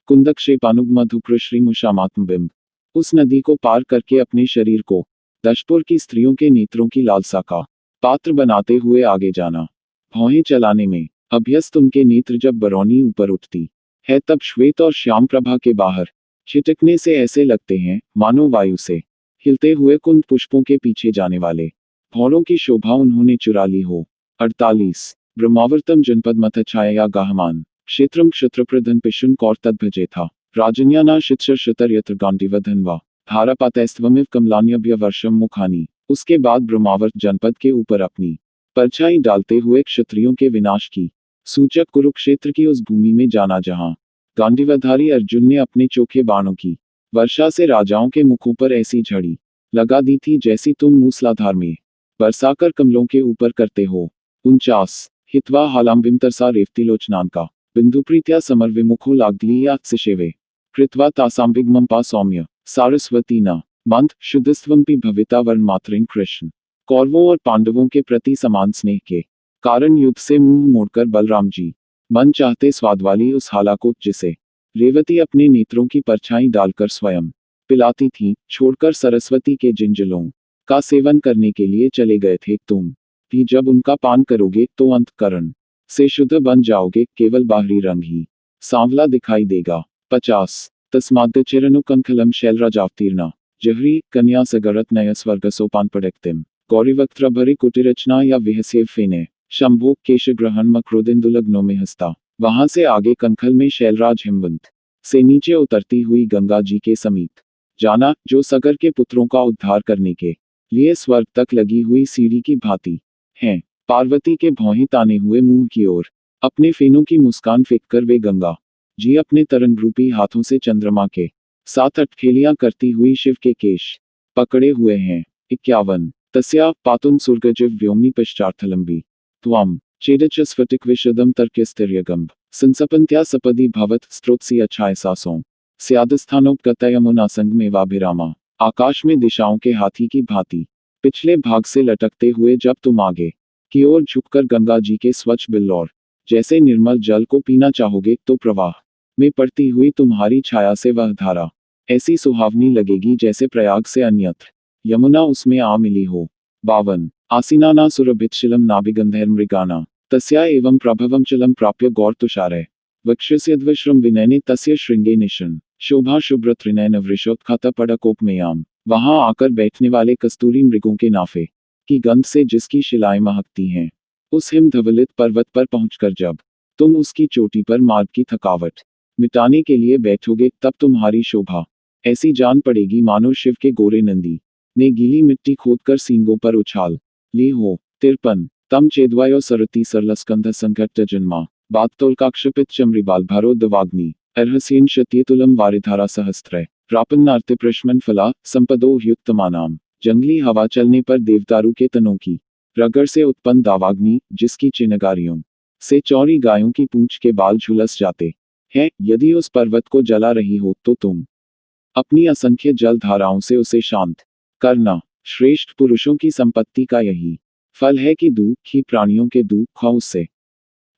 A: कुंदक्षेपानुग मधुकृश्रीमुषामात्मबिंब उस नदी को पार करके अपने शरीर को दशपुर की स्त्रियों के नेत्रों की लालसा का पात्र बनाते हुए आगे जाना। भौहें चलाने में अभ्यस्त उनके नेत्र जब बरौनी ऊपर उठती है तब श्वेत और श्याम प्रभा के बाहर छिटकने से ऐसे लगते हैं मानो वायु से हिलते हुए कुंद पुष्पों के पीछे जाने वाले भौरों की शोभा उन्होंने चुरा ली हो। 48 ब्रह्मावर्तम जनपद मथछाया गाहमान क्षेत्रम क्षत्रप्रधन पिशुन कौर तद्भजे था राजन्याना शिक्षर शतर यत्र गांडीवधनवा धारापातैस्त्वमिव कमलान्यभ्य वर्षम मुखानी। उसके बाद ब्रह्मावर्त जनपद के ऊपर अपनी परछाई डालते हुए क्षत्रियों के विनाश की सूचक कुरुक्षेत्र की उस भूमि में जाना जहां गांडीवधारी अर्जुन ने अपने चोखे बाणों की वर्षा से राजाओं के मुखों पर ऐसी झड़ी लगा दी थी जैसी तुम मूसलाधार में बरसाकर कमलों के ऊपर करते हो। 49 हित्वा हालाम्बिम तरसा रेवतिलोचनान का बिंदु प्रीत्या समर विमुखो लागलीया सिशेवे कृत्वा तासाम्बिग्मंपा सौम्य सारस्वती न मंथ शुद्धस्वंपि भविता वर्ण मात्रें कृष्ण। कौरवों और पांडवों के प्रति समान स्नेह के कारण युद्ध से मुंह मोड़कर बलराम जी मन चाहते स्वाद वाली उस हाला को जिसे रेवती अपने नेत्रों की परछाई डालकर स्वयं पिलाती थी छोड़कर सरस्वती के जिन जलों का सेवन करने के लिए चले गए थे तुम भी जब उनका पान करोगे तो अंतःकरण से शुद्ध बन जाओगे केवल बाहरी रंग ही सांवला दिखाई देगा। 50 तस्माद्चिरनु कंखलम शैलराजावतीर्णा जहरी कन्या सगरत नय स्वर्ग सोपान पड़कतिम गौरीवक्त्र भरे कुटिरचना या विहसेव फेने शंभो केश ग्रहण मक्रोदिंदुलग्नो में हस्ता। वहां से आगे कंखल में शैलराज हिमवंत से नीचे उतरती हुई गंगा जी के समीप जाना जो सगर के पुत्रों का उद्धार करने के लिए स्वर्ग तक लगी हुई सीढ़ी की भांति हैं। पार्वती के भौहें ताने हुए मुंह की ओर अपने फेनों की मुस्कान फेंककर वे गंगा जी अपने तरंग रूपी हाथों से चंद्रमा के साथ अटखेलियां करती हुई शिव के केश पकड़े हुए हैं। 51 तस्या पातुन सुर्गजिव व्योमनी पश्चार्थलंबी त्वम चेदच स्फटिक विशदम तर्क्यस्तिर्यगंभ संसपन्त्या सपदि भवत स्त्रोत्सी अच्छाय सासों स्यादस्थानोपगतयमुनासंग में वाभिरामा। आकाश में दिशाओं के हाथी की भांति पिछले भाग से लटकते हुए जब तुम आगे की ओर झुककर गंगा जी के स्वच्छ बिल्लौर जैसे निर्मल जल को पीना चाहोगे तो प्रवाह में पड़ती हुई तुम्हारी छाया से वह धारा ऐसी सुहावनी लगेगी जैसे प्रयाग से अन्यत्र यमुना उसमें आ मिली हो। 52 आसीनाना सुरभितशिलम नाभिगंधैर मृगाना तस्या एवं प्रभवम चलम प्राप्य गौर तुषारे वक्षस्यद्विश्रम विनयने तस्य श्रृंगे निशन शोभा शुभ्र त्रिनयन वृषोत्खात पड़कोपमेयाम। वहां आकर बैठने वाले कस्तूरी मृगों के नाफे की गंध से जिसकी शिलाएं महकती हैं उस हिम धवलित पर्वत पर पहुंचकर जब तुम उसकी चोटी पर मार्ग की थकावट मिटाने के लिए बैठोगे तब तुम्हारी शोभा ऐसी जान पड़ेगी मानो शिव के गोरे नंदी ने गीली मिट्टी खोदकर सींगों पर उछाल ली हो। 53 तम चेदवायो सरती सरलस्कंध संघट्ट जन्मा बात्तोल्काक्षपित चमरिबाल भारो दवाग्नि अर्हसेन शत्यतुलम वारिधारा सहस्त्र प्रापन्नार्ते प्रश्मन फला संपदो ह्युत्तमानाम। जंगली हवा चलने पर देवदारू के तनों की रगड़ से उत्पन्न दावाग्नि जिसकी चिनगारियों से चौड़ी गायों की पूंछ के बाल झुलस जाते हैं यदि उस पर्वत को जला रही हो तो तुम अपनी असंख्य जल धाराओं से उसे शांत करना। श्रेष्ठ पुरुषों की संपत्ति का यही फल है कि दुखी प्राणियों के दुख से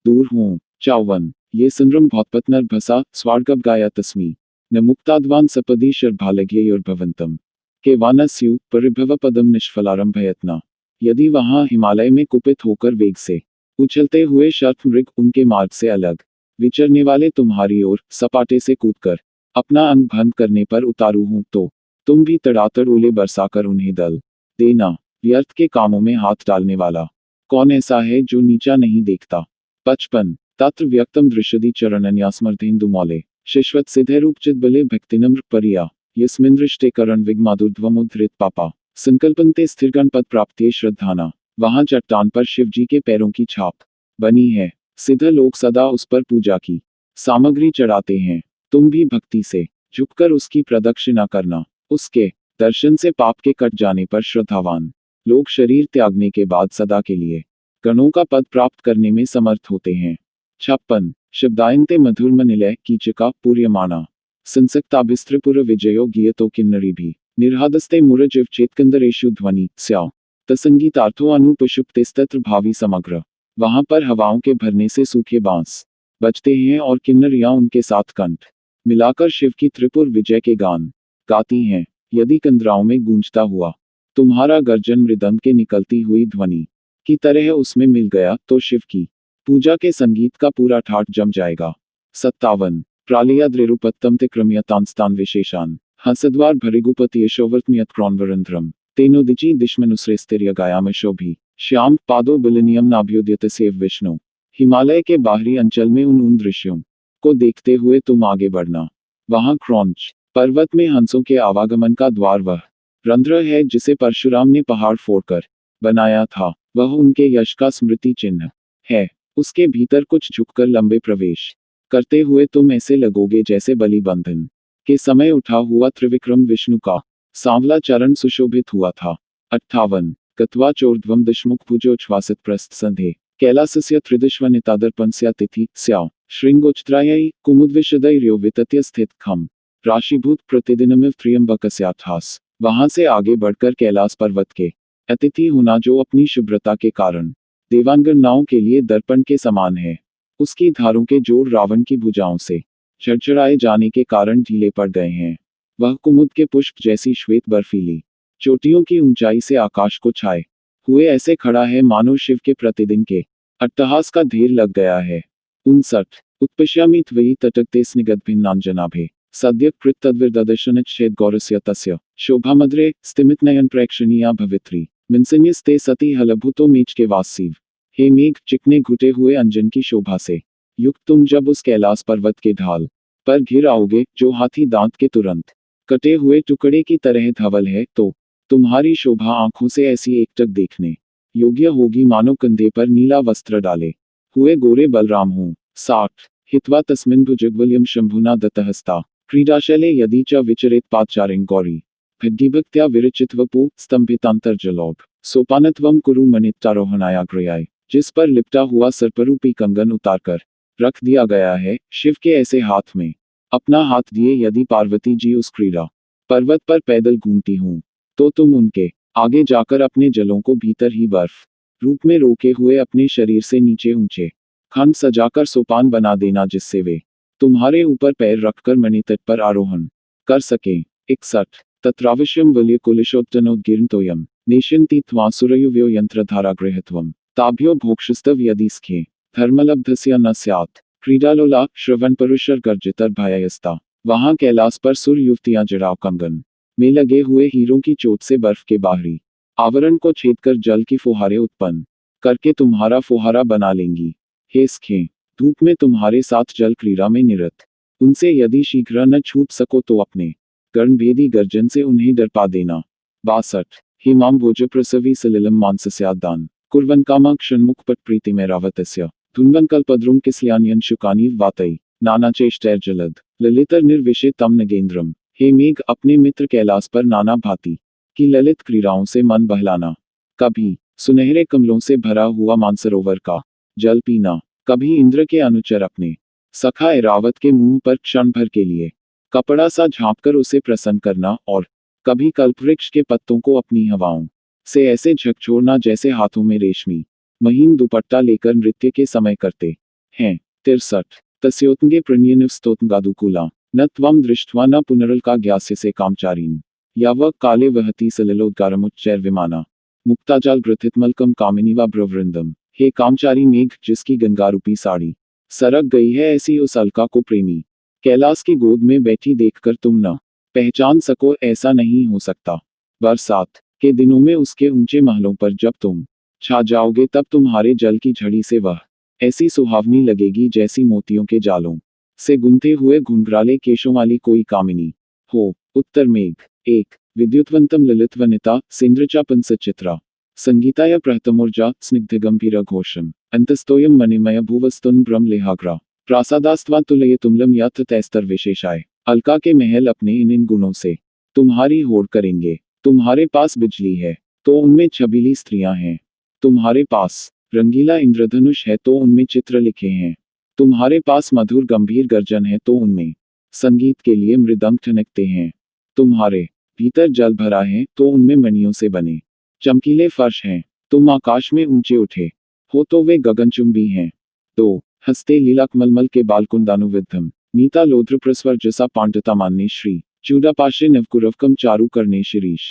A: दूर हों। 54 ये संरम भौतपत्नर भसा स्वार्गब गाया तस्मी न मुक्ताद्वान सपदी शर्भालग्योर्भवंतम के वानस्यु परिभव पदम निष्फलारंभयत्ना। यदि वहां हिमालय में कुपित होकर वेग से उछलते हुए शर्त मृग उनके मार्ग से अलग विचरने वाले तुम्हारी ओर सपाटे से कूदकर अपना अंग भंग करने पर उतारू हूं तो तुम भी तड़ातड़ ओले बरसाकर उन्हें दल देना। व्यर्थ के कामों में हाथ डालने वाला कौन ऐसा है जो नीचा नहीं देखता। 55 तत्र व्यक्तम दृश्यदि चरणन्यास्मर्धेन्दु मौले शिश्वत सिद्धैरूपचित बले भक्तिनम्र परिया यस्मिन्द्रिष्टे करण विग्मादुर्ध्वमुद्धृत पापा संकल्पन्ते स्थिरगण पद प्राप्तिये श्रद्धाना। वहां चट्टान पर शिव जी के पैरों की छाप बनी है। सिद्ध लोग सदा उस पर पूजा की सामग्री चढ़ाते हैं। तुम भी भक्ति से झुककर उसकी प्रदक्षिणा करना। उसके दर्शन से पाप के कट जाने पर श्रद्धावान लोग शरीर त्यागने के बाद सदा के लिए गणों का पद प्राप्त करने में समर्थ होते हैं। 56 शब्दायन्ते मधुर्मनिलय कीचका पूर्यमाणा संसक्ताभिस्त्रिपुर विजयो गियतो किन्नरी भी निर्हादस्ते मुरजिव चेतकंदरेषु ध्वनि स्याओ तसंगीतार्थो अनुपशुप्तेस्तत्र भावी समग्र। वहां पर हवाओं के भरने से सूखे बांस बजते हैं और किन्नरियां उनके साथ कंठ मिलाकर शिव की त्रिपुर विजय के गान गाती हैं, यदि कंदराओं में गूंजता हुआ तुम्हारा गर्जन मृदंग के निकलती हुई ध्वनि की तरह उसमें मिल गया, तो शिव की पूजा के संगीत का पूरा ठाट जम जाएगा। 57 प्रालयाद्रेरुपत्तम ते क्रम्यतांस्तान विशेषान हसद्वार भरिगुपति यशोवर्तमियत क्रॉनवरंध्रम तेनोदिची दिशमनुश्रेस्तिर्य गायामशोभी श्याम पादो बिलिनियम नाभ्योद्यत सेव विष्णु। हिमालय के बाहरी अंचल में उन दृश्यों को देखते हुए तुम आगे बढ़ना। वहां क्रौंच पर्वत में हंसों के आवागमन का द्वार वह रंध्र है जिसे परशुराम ने पहाड़ फोड़कर बनाया था। वह उनके यश का स्मृति चिन्ह है। उसके भीतर कुछ झुककर लंबे प्रवेश करते हुए तुम ऐसे लगोगे जैसे बलि बंधन के समय उठा हुआ त्रिविक्रम विष्णु का सांवला चरण सुशोभित हुआ था। 58 गत्वा चोर्ध्वम दशमुख भुजोच्छ्वासित प्रस्थ संधे कैलासस्य त्रिदशवनितादर्पणस्या तिथि स्याव श्रृंगोच्त्रायै कुमुद्विशदैर्यो वितत्य स्थित खम राशिभूत प्रतिदिनमिव त्र्यंबकस्याठास। वहां से आगे बढ़कर कैलास पर्वत के अतिथि होना जो अपनी शुभ्रता के कारण देवांगनाओं के लिए दर्पण के समान है। उसकी धारों के जोड़ रावण की भुजाओं से चरचराए जाने के कारण ढीले पड़ गए हैं। वह कुमुद के पुष्प जैसी श्वेत बर्फीली चोटियों की ऊंचाई से आकाश को छाए हुए ऐसे खड़ा है मानो शिव के प्रतिदिन के अट्टहास का ढेर लग गया है। 59 उत्पश्यामि त्वयि तटकते स्निग्धभिन्नाञ्जनाभे सद्य कृत तद्विर्ददर्शनच्छेद गौरस्य तस्य शोभामद्रे स्तिमितनयन प्रेक्षणीया भवित्री मिंसन्यस्ते सती हलभूतो मेच के वासीव। हे मेघ चिकने घुटे हुए अंजन की शोभा से युक्त तुम जब उस कैलास पर्वत के ढाल पर घिर आओगे जो हाथी दांत के तुरंत कटे हुए टुकड़े की तरह धवल है, तो तुम्हारी शोभा आंखों से ऐसी एकटक देखने योग्य होगी मानो कंधे पर नीला वस्त्र डाले हुए गोरे बलराम हों। 60 हित्वा तस्मिन् भुजगवल्यं शंभुना दत्तहस्ता क्रीडाशैले यदि च विचरेत पादचारिण गौरी भिद्धिभक्त्या विरचितवपु स्तंभितांतर्जलौघ सोपानत्वं कुरु मनित्तारोहणायाग्रयाय। जिस पर लिपटा हुआ सर्परूपी कंगन उतारकर रख दिया गया है, शिव के ऐसे हाथ में अपना हाथ दिए यदि पार्वती जी उस क्रीड़ा पर्वत पर पैदल घूमती हूं, तो तुम उनके आगे जाकर अपने जलों को भीतर ही बर्फ रूप में रोके हुए अपने शरीर से नीचे ऊंचे खंड सजाकर सोपान बना देना जिससे वे तुम्हारे ऊपर पैर रखकर मणितट पर आरोहण कर सकें। 61 तत्रावश्यम वल्य कुलिशोत्तनोद्गीर्णतोयम नेशन्ति त्वासुरयुव्यो यंत्रधारागृहत्वम ताभ्यो भोक्षस्तव यदि स्खे धर्मलब्धस्य न स्यात् क्रीडालोला श्रवणपरुषर गर्जितर भयस्ता। वहां कैलास पर सुर युवतियां जड़ाव कंगन में लगे हुए हीरों की चोट से बर्फ के बाहरी आवरण को छेदकर जल की फुहारें उत्पन्न करके तुम्हारा फुहारा बना लेंगी। हे स्खे धूप में तुम्हारे साथ जल क्रीड़ा में निरत उनसे यदि शीघ्र न छूट सको तो अपने गर्णभेदी गर्जन से उन्हें डरपा देना। 62 हिमाम भोजप्रसवी सलिलम मांसस्यादान कुर्वन् कामा क्षणमुखपट प्रीतिमेरावतस्य धुन्वन्कल्पद्रुम किस्ल्यान्यन शुकानीव वातई नानाचेष्टैर्जलद ललितर निर्विशे तम नगेंद्रम। हे मेघ अपने मित्र कैलास पर नाना भांति की ललित क्रीड़ाओं से मन बहलाना। कभी सुनहरे कमलों से भरा हुआ मानसरोवर का जल पीना, कभी इंद्र के अनुचर अपने सखा ऐरावत के मुंह पर क्षण भर के लिए कपड़ा सा झांपकर उसे प्रसन्न करना, और कभी कल्पवृक्ष के पत्तों को अपनी हवाओं से ऐसे झकझोरना जैसे हाथों में रेशमी महीन दुपट्टा लेकर नृत्य के समय करते हैं। 63 तस्योत्तंगे प्रणयनिवस्तोत्तंगादुकूला न त्वं दृष्ट्वा न पुनरलका ज्ञास्यसे कामचारीन् यावक काले वहति सलिलोद्गारमुच्चैर्विमाना मुक्ताजाल ग्रथितमलकम कामिनीवा ब्रवृंदम। हे कामचारी मेघ जिसकी गंगारूपी साड़ी सरक गई है, ऐसी उस अलका को प्रेमी कैलास की गोद में बैठी देखकर तुम न पहचान सको, ऐसा नहीं हो सकता। बरसात के दिनों में उसके ऊंचे महलों पर जब तुम छा जाओगे तब तुम्हारे जल की झड़ी से वह ऐसी सुहावनी लगेगी जैसी मोतियों के जालों से गुंथे हुए घुंघराले केशों वाली कोई कामिनी हो। उत्तर मेघ 1 विद्युतवंतम ललितवनिता सेन्द्रचा पंसचित्रा संगीताय प्रहतमोर्जा स्निग्धगंभीर घोषम अंतस्तोयम मणिमय भुवस्तुन ब्रह्मलेहाग्रा प्रासादास्त्वा तुलय तुमलम यथ तैस्तर विशेषाय। अलका के महल अपने इन गुणों से तुम्हारी होड़ करेंगे। तुम्हारे पास बिजली है तो उनमें छबीली स्त्रियां हैं, तुम्हारे पास रंगीला इंद्रधनुष है तो उनमें चित्र लिखे हैं, तुम्हारे पास मधुर गंभीर गर्जन है तो उनमें संगीत के लिए मृदंग ठनकते हैं, तुम्हारे भीतर जल भरा है तो उनमें मणियों से बने चमकीले फर्श हैं, तुम आकाश में ऊंचे उठे हो तो वे गगनचुंबी हैं। 2 हस्ते लीलाकमलमल के बालकुंदानुविद्धम नीता लोध्र प्रस्वर जसा पांडता मान्य श्री चूडापाशे नवकुरवकम चारु करने शिरीष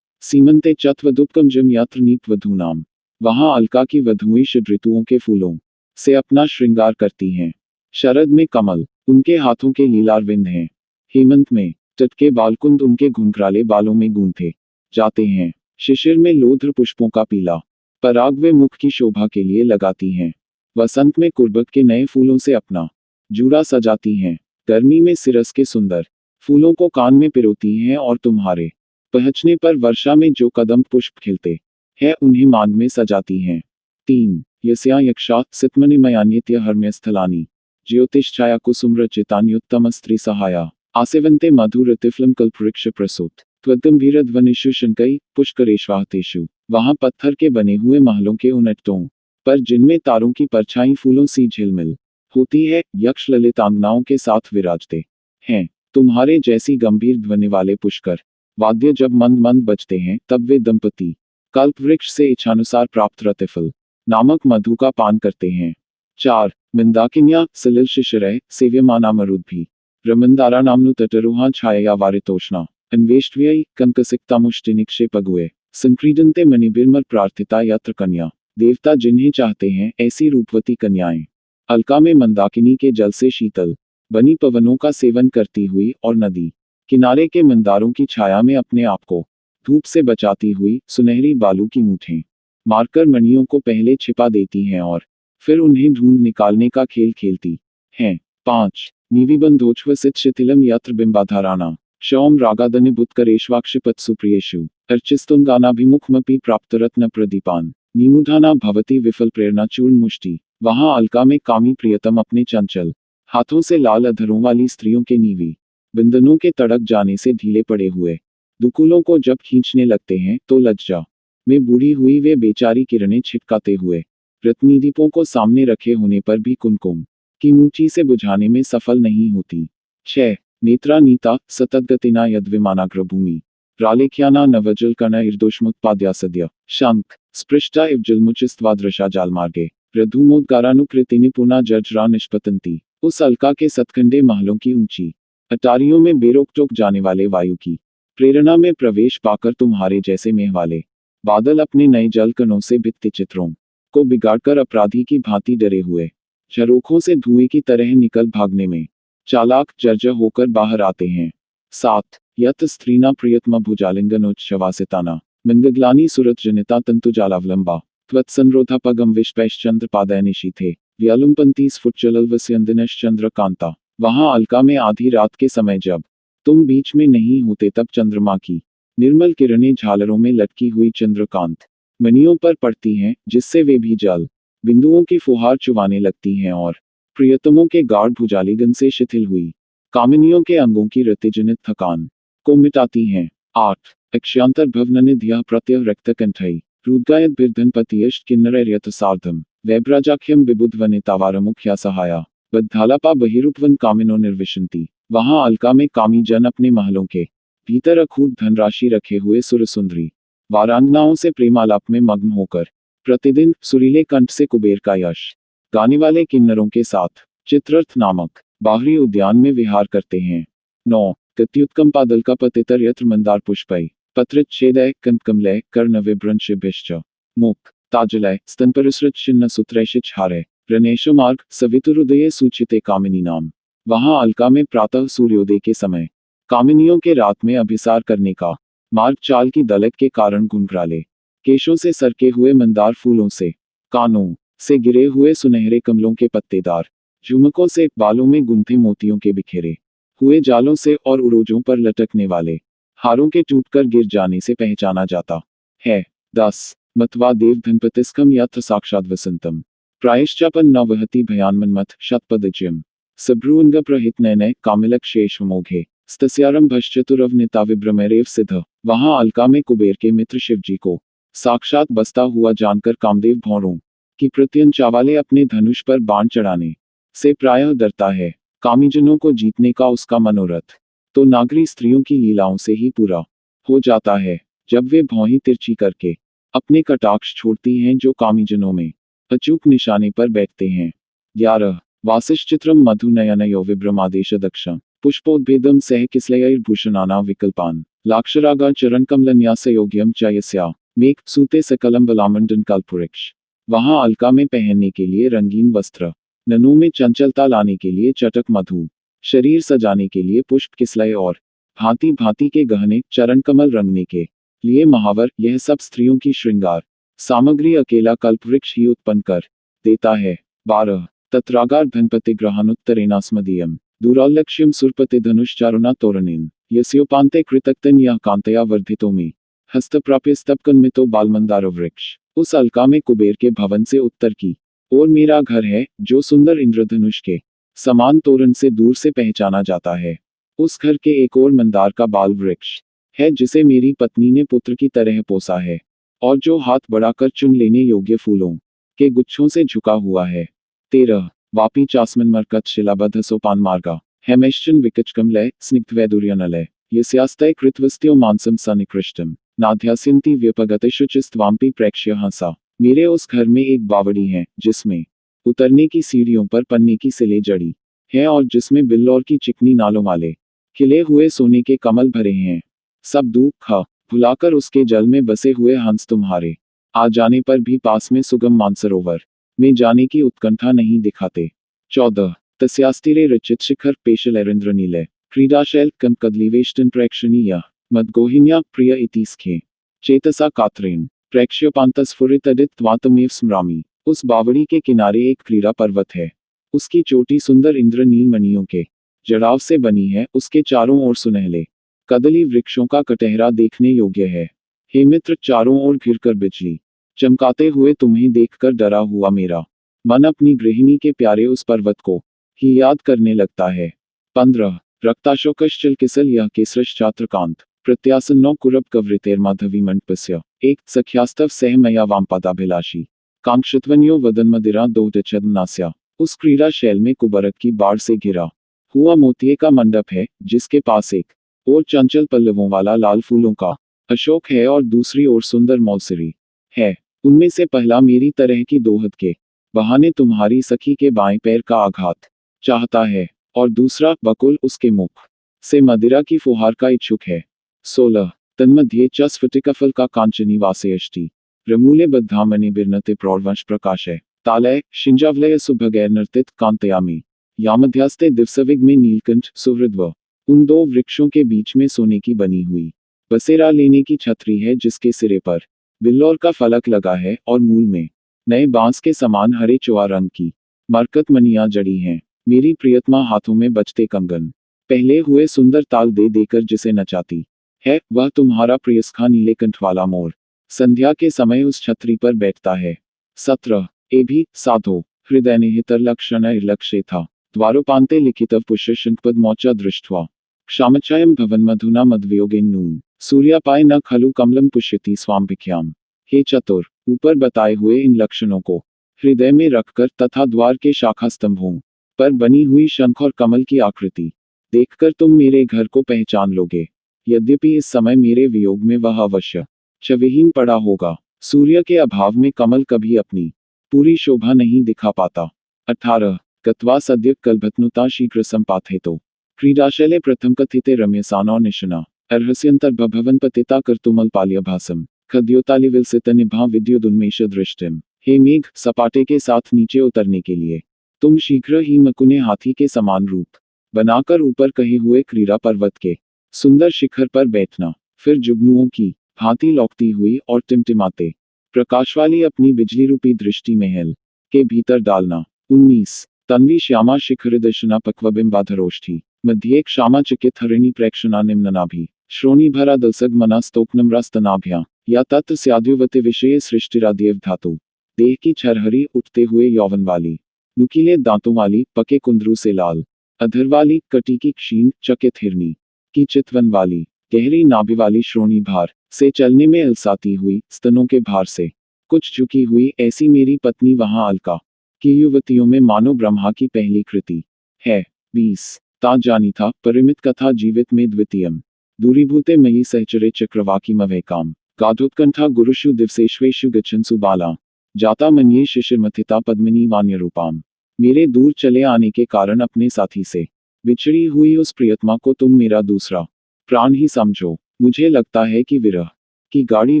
A: सीमंते चत्वदुपकम जम यात्र नीप वधूनाम। वहां अलका की वधुएं षड्ऋतुओं के फूलों से अपना श्रृंगार करती हैं। शरद में कमल उनके हाथों के लीलारविंद हैं। हेमंत में तट के बालकुंद उनके घुंघराले बालों में गूंथे जाते हैं। शिशिर में लोध्र पुष्पों का पीला पराग वे मुख की शोभा के लिए लगाती हैं। वसंत में कुर्बत के नए फूलों से अपना जूड़ा सजाती हैं। गर्मी में सिरस के सुंदर फूलों को कान में पिरोती हैं और तुम्हारे पहुंचने पर वर्षा में जो कदम पुष्प खिलते हैं उन्हें मांग में सजाती हैं। 3 यस्या यक्षा सितमनिमयान्यत्य हर्म्यस्थलानि ज्योतिष्छाया कुसुमरचितान्युत्तम स्त्री सहाया आसेवन्ते मधुरतिफलम कल्पवृक्ष प्रसूत त्वद्गंभीरध्वनिषु शंकै पुष्करेष्वाहतेषु। वहां पत्थर के बने हुए महलों के उन अट्टों पर जिनमें तारों की परछाई फूलों सी झिलमिल होती है, यक्ष ललितांगनाओं के साथ विराजते हैं। तुम्हारे जैसी गंभीर ध्वनि वाले पुष्कर वाद्य जब मंद मंद बजते हैं तब वे दंपति कल्पवृक्ष से इच्छानुसार प्राप्त रतिफल नामक मधु का पान करते हैं। 4 मिंदाकिन्या सलिल शिशिरः सेव्यमानामरुद्भि रमंदारा नामनु तटरुहा छायया वारितोष्णा अन्वेष्ट्व्यै कंकसिक्तामुष्टिनिक्षेपगुए संक्रीडन्ते मणिबिर्मर प्रार्थिता यत्र कन्या। देवता जिन्हें चाहते हैं ऐसी रूपवती कन्याएं अलका में मंदाकिनी के जल से शीतल बनी पवनों का सेवन करती हुई और नदी किनारे के मंदारों की छाया में अपने आप को धूप से बचाती हुई सुनहरी बालू की मूठें मारकर मणियों को पहले छिपा देती हैं और फिर उन्हें ढूंढ निकालने का खेल खेलती हैं। 5 निविबंधोच्छ्वसित शिथिलम यत्र बिंबाधाराणा क्षौम रागादनि बुत्करेष्वाक्षिपत् सुप्रियेषु अर्चिस्तुंगानाभिमुखमपि प्राप्तरत्न प्रदीपान निमूढ़ाना भवति विफल प्रेरणा चूर्ण मुष्टि। वहां अलका में कामी प्रियतम अपने चंचल हाथों से लाल अधरों वाली स्त्रियों के नीवी बिंदनों के तड़क जाने से ढीले पड़े हुए दुकुलों को जब खींचने लगते हैं तो लज्जा में बूढ़ी हुई वे बेचारी किरणें छिटकाते हुए रत्नीदीपों को सामने रखे होने पर भी कुमकुम की मूर्ति से बुझाने में सफल नहीं होती। 6 नेत्रा नीता सततगतिना यद्विमानाग्र भूमि रालेख्याना नवजल कर्ण ईर्दोष्मुत्पाद्या सद्य शंख स्पृष्टा इव जलमुचिस्त्वादृशा जालमार्गे रधूमोद्गारानुकृतिनि पुनः जर्जरा निष्पतंती। उस अलका के सतखंडे महलों की ऊंची अटारियों में बेरोक टोक जाने वाले वायु की प्रेरणा में प्रवेश पाकर तुम्हारे जैसे मेह वाले बादल अपने नए जल कणों से भित्ति चित्रों को बिगाड़कर अपराधी की भांति डरे हुए झरोखों से धुएं की तरह निकल भागने में चालाक जर्जर होकर बाहर आते हैं। 7 यत स्त्रीना प्रियतम भुजालिंगनोच्छवासिताना मिंगग्लानी सुरत जनिता तंतुजालावलंबा त्वत्संरोधापगम विष्पैश्चंद्रपादय निशीथे व्यालुम्पन्ती स्फुटजलवस्यंदिनश्चंद्र कांता। वहां अलका में आधी रात के समय जब तुम बीच में नहीं होते तब चंद्रमा की निर्मल किरणें झालरों में लटकी हुई चंद्रकांत मणियों पर पड़ती हैं जिससे वे भी जल बिंदुओं की फुहार चुवाने लगती हैं और प्रियतमों के गाढ़ भुजालीगन से शिथिल हुई कामिनियों के अंगों की रतिजनित थकान को मिटाती हैं। 8 अक्षांतर भवननिध्या प्रत्यय रक्तकंठई रुद्गायत बिर्धनपतियष्ट किन्नरयत सार्धम वैभ्राजाख्यम बिबुध्वनितावारमुख्या सहाया बद्धालापा बहिरूपवन कामिनो निर्विशंति। वहां अलका में कामी जन अपने महलों के भीतर अखूट धनराशि रखे हुए सुरसुंदरी वारांगनाओं से प्रेमालाप में मग्न होकर प्रतिदिन सुरीले कंठ से कुबेर का यश गाने वाले किन्नरों के साथ चित्रर्थ नामक बाहरी उद्यान में विहार करते हैं। 9 गत्युत्कंपादल का पतितर यत्र मंदार पुष्पै पत्रच्छेदय कंकमलय कर्णविभ्रंशिभिश्च मुख ताजलय स्तनपरिसृत छिन्न सूत्रैषिच्छारय रणेश मार्ग सवितुरुदये सूचिते कामिनी नाम। वहां अलका में प्रातः सूर्योदय के समय कामिनियों के रात में अभिसार करने का मार्ग चाल की दलक के कारण घुंघराले केशों से सरके हुए मंदार फूलों से कानों से गिरे हुए सुनहरे कमलों के पत्तेदार झुमकों से बालों में गुंथे मोतियों के बिखेरे हुए जालों से और उरोजों पर लटकने वाले हारों के टूटकर गिर जाने से पहचाना जाता है। 10 मत्वा देव धनपतिस्कम यत्र साक्षाद वसंतम प्रायश्चापन न वहति भयान्मन्मथ शतपदज्यम सभ्रुअंग प्रहित नयनय कामिलक शेष मोघे स्तस्यारंभश्चतुरवनिता विभ्रमैरेव सिद्ध। वहां अलका में कुबेर के मित्र शिवजी को साक्षात बसता हुआ जानकर कामदेव भौरों की प्रत्यंचा वाले अपने धनुष पर बाण चढ़ाने से प्रायः डरता है। कामीजनों को जीतने का उसका मनोरथ तो नागरी स्त्रियों की लीलाओं से ही पूरा हो जाता है जब वे भौहीं तिरछी करके अपने कटाक्ष छोड़ती हैं जो कामीजनों में अचूक निशाने पर बैठते हैं। 11 वासिष्ठचित्रम मधुनयनयो विभ्रमादेश दक्षं पुष्पोद्भेदम सह किस्लयैर्भूषणाना विकल्पान लाक्षरागा चरण कमलन्यासयोग्यम च यस्या मेघ सूते सकलम बलामंडन कल्पवृक्ष। वहां अलका में पहनने के लिए रंगीन वस्त्र, ननू में चंचलता लाने के लिए चटक मधु, शरीर सजाने के लिए पुष्प किस्लय और भांति भांति के गहने चरण कमल रंगने के लिए महावर, यह सब स्त्रियों की श्रृंगार सामग्री अकेला कल्पवृक्ष ही उत्पन्न कर देता है। 12 तत्रागार धनपति ग्रहानुत्तरेणास्मदीयम दूरौलक्ष्यम सुरपति धनुष्चारुणा तोरणेन यस्योपान्ते कृतक्तन यह कांतया वर्धितो में हस्तप्राप्य स्तपकन्मितो बालमंदार वृक्ष। उस अलका में कुबेर के भवन से उत्तर की ओर मेरा घर है, जो सुंदर इंद्रधनुष के समान तोरण से दूर से पहचाना जाता है। उस घर के एक और मंदार का बाल वृक्ष है, जिसे मेरी पत्नी ने पुत्र की तरह पोसा है, और जो हाथ बढ़ाकर चुन लेने योग्य फूलों के गुच्छों से झुका हुआ है। 13 वापी चास्मन मरकत शिलाबद्ध सोपान मार्गा हेमेश्चन विकचकमलय स्निग्धवैदुर्यनलय यस्यास्तय कृतवस्त्यो मांसम सनिकृष्टम नाध्यास्यन्ति व्यपगतिशुचिस्त्वाम्पि प्रेक्ष्य हंसा। मेरे उस घर में एक बावड़ी है, जिसमें उतरने की सीढ़ियों पर पन्ने की सिले जड़ी है, और जिसमें बिल्लौर की चिकनी नालों वाले खिले हुए सोने के कमल भरे हैं। सब दुख भुलाकर उसके जल में बसे हुए हंस तुम्हारे आ जाने पर भी पास में सुगम मानसरोवर में जाने की उत्कंठा नहीं दिखाते। 14 तस्यास्तिरे रचित शिखर पेशलैरिंद्र नीलय क्रीडाशैल कम कदलीवेष्टन प्रेक्षणीय मदगोहिन्या प्रिय इति स्खे चेतसा कात्रेण प्रेक्ष्यपान्तस्फुरितदित त्वातमेव स्मरामि। उस बावड़ी के किनारे एक क्रीड़ा पर्वत है, उसकी चोटी सुंदर इंद्र नीलमणियों के जड़ाव से बनी है, उसके चारों ओर सुनहले कदली वृक्षों का कटहरा देखने योग्य है। हे मित्र, चारों ओर घिरकर बिजली चमकाते हुए तुम्हें देखकर डरा हुआ मेरा मन अपनी गृहिणी के प्यारे उस पर्वत को ही याद करने लगता है। 15 रक्ताशोकश्चल किसल यह केसरश्चात्रकांत प्रत्यासन्नो कुरब कवृतेर्माधवी मंडपस्य एक सख्यास्तव सह मया वामपादाभिलाषी कांक्षित्वन्यो वदनमदिरा दोहचदनास्या। उस क्रीड़ा शैल में कुबरक की बाढ़ से घिरा हुआ मोतिये का मंडप है, जिसके पास एक और चंचल पल्लवों वाला लाल फूलों का अशोक है, और दूसरी ओर सुंदर मौसरी है। उनमें से पहला मेरी तरह की दोहद के बहाने तुम्हारी सखी के बाएं पैर का आघात चाहता है, और दूसरा बकुल उसके मुख से मदिरा की फुहार का इच्छुक है। 16 तन्मध्ये च स्फटिकफल का कांचनी वासेयष्टि रमूले बद्धामणि बिर्नते प्रौर्वंश प्रकाश है तालय शिंजावलय सुभगैर नर्तित कांतयामी यामध्यास्ते दिवसविग में नीलकंठ सुहृद्व। उन दो वृक्षों के बीच में सोने की बनी हुई बसेरा लेने की छतरी है, जिसके सिरे पर बिल्लौर का फलक लगा है, और मूल में नए बांस के समान हरे चुआ रंग की मरकत मनियां जड़ी हैं। मेरी प्रियतमा हाथों में बजते कंगन पहले हुए सुंदर ताल दे देकर जिसे नचाती है, वह तुम्हारा प्रियसखा नीलेकंठ वाला मोर संध्या के समय उस छतरी पर बैठता है। 17 ए भी साधो हृदय निहितर्लक्षण लक्ष्य था द्वारोपान्ते लिखितव पुष्य शंखपद मौचा दृष्ट्वा क्षामचायम भवन मधुना मद्वियोगेन नून सूर्यापाय न खलु कमलम पुष्यति स्वाम्भिख्याम। हे चतुर, ऊपर बताए हुए इन लक्षणों को हृदय में रखकर तथा द्वार के शाखा स्तंभों पर बनी हुई शंख और कमल की आकृति देखकर तुम मेरे घर को पहचान लोगे। यद्यपि इस समय मेरे वियोग में वह अवश्य छविहीन पड़ा होगा। सूर्य के अभाव में कमल कभी अपनी पूरी शोभा नहीं दिखा पाता। 18 कत्वा सद्य कलभत्नुता शीघ्र संपाथेतो क्रीडाशैले प्रथम कथिते रम्यसानो निशना अर्हस्यंतर्भवन पतिता कर्तुमल पाल्यभासम खद्योतालि विलसित निभा विद्युदुन्मेष दृष्टिम। हे मेघ, सपाटे के साथ नीचे उतरने के लिए तुम शीघ्र ही मकुने हाथी के समान रूप बनाकर ऊपर कहे हुए क्रीड़ा पर्वत के सुंदर शिखर पर बैठना, फिर जुगनुओं की भांति लौकती हुई और टिमटिमाते प्रकाश वाली अपनी बिजली रूपी दृष्टि महल के भीतर डालना। 19 तन्वी श्यामा शिखरिदर्शना पक्वबिंबाधरोष्ठी मध्ये क्षामा चिकित हरिणी प्रेक्षणा निम्ननाभि श्रोणीभरा दलसग मना स्तोक्नम्रास्तनाभ्या या तत्र स्याद्युवते विषय सृष्टिराद्यव धातु। देह की छरहरी उठते हुए यौवन वाली, नुकीले दांतों वाली, पके कुंदरू से लाल अधर वाली, कटी की क्षीण चकित हिरनी की चितवन वाली, गहरी नाभि वाली श्रोणी भार से चलने में अलसाती हुई, स्तनों के भार से कुछ झुकी हुई, ऐसी मेरी पत्नी वहां अलका की युवतियों में मानो ब्रह्मा की पहली कृति है। 20 ता जानी था परिमित कथा जीवित में द्वितीयम दूरीभूते मयि सहचरे चक्रवाकी मवैकाम गाधोत्कंठा गुरुषु दिवसेश्वेषु गच्छन्सु बाला जाता मन्ये शिशिरमथिता पद्मिनी वान्य रूपाम। मेरे दूर चले आने के कारण अपने साथी से बिछड़ी हुई उस प्रियतमा को तुम मेरा दूसरा प्राण ही समझो। मुझे लगता है कि विरह की गाढ़ी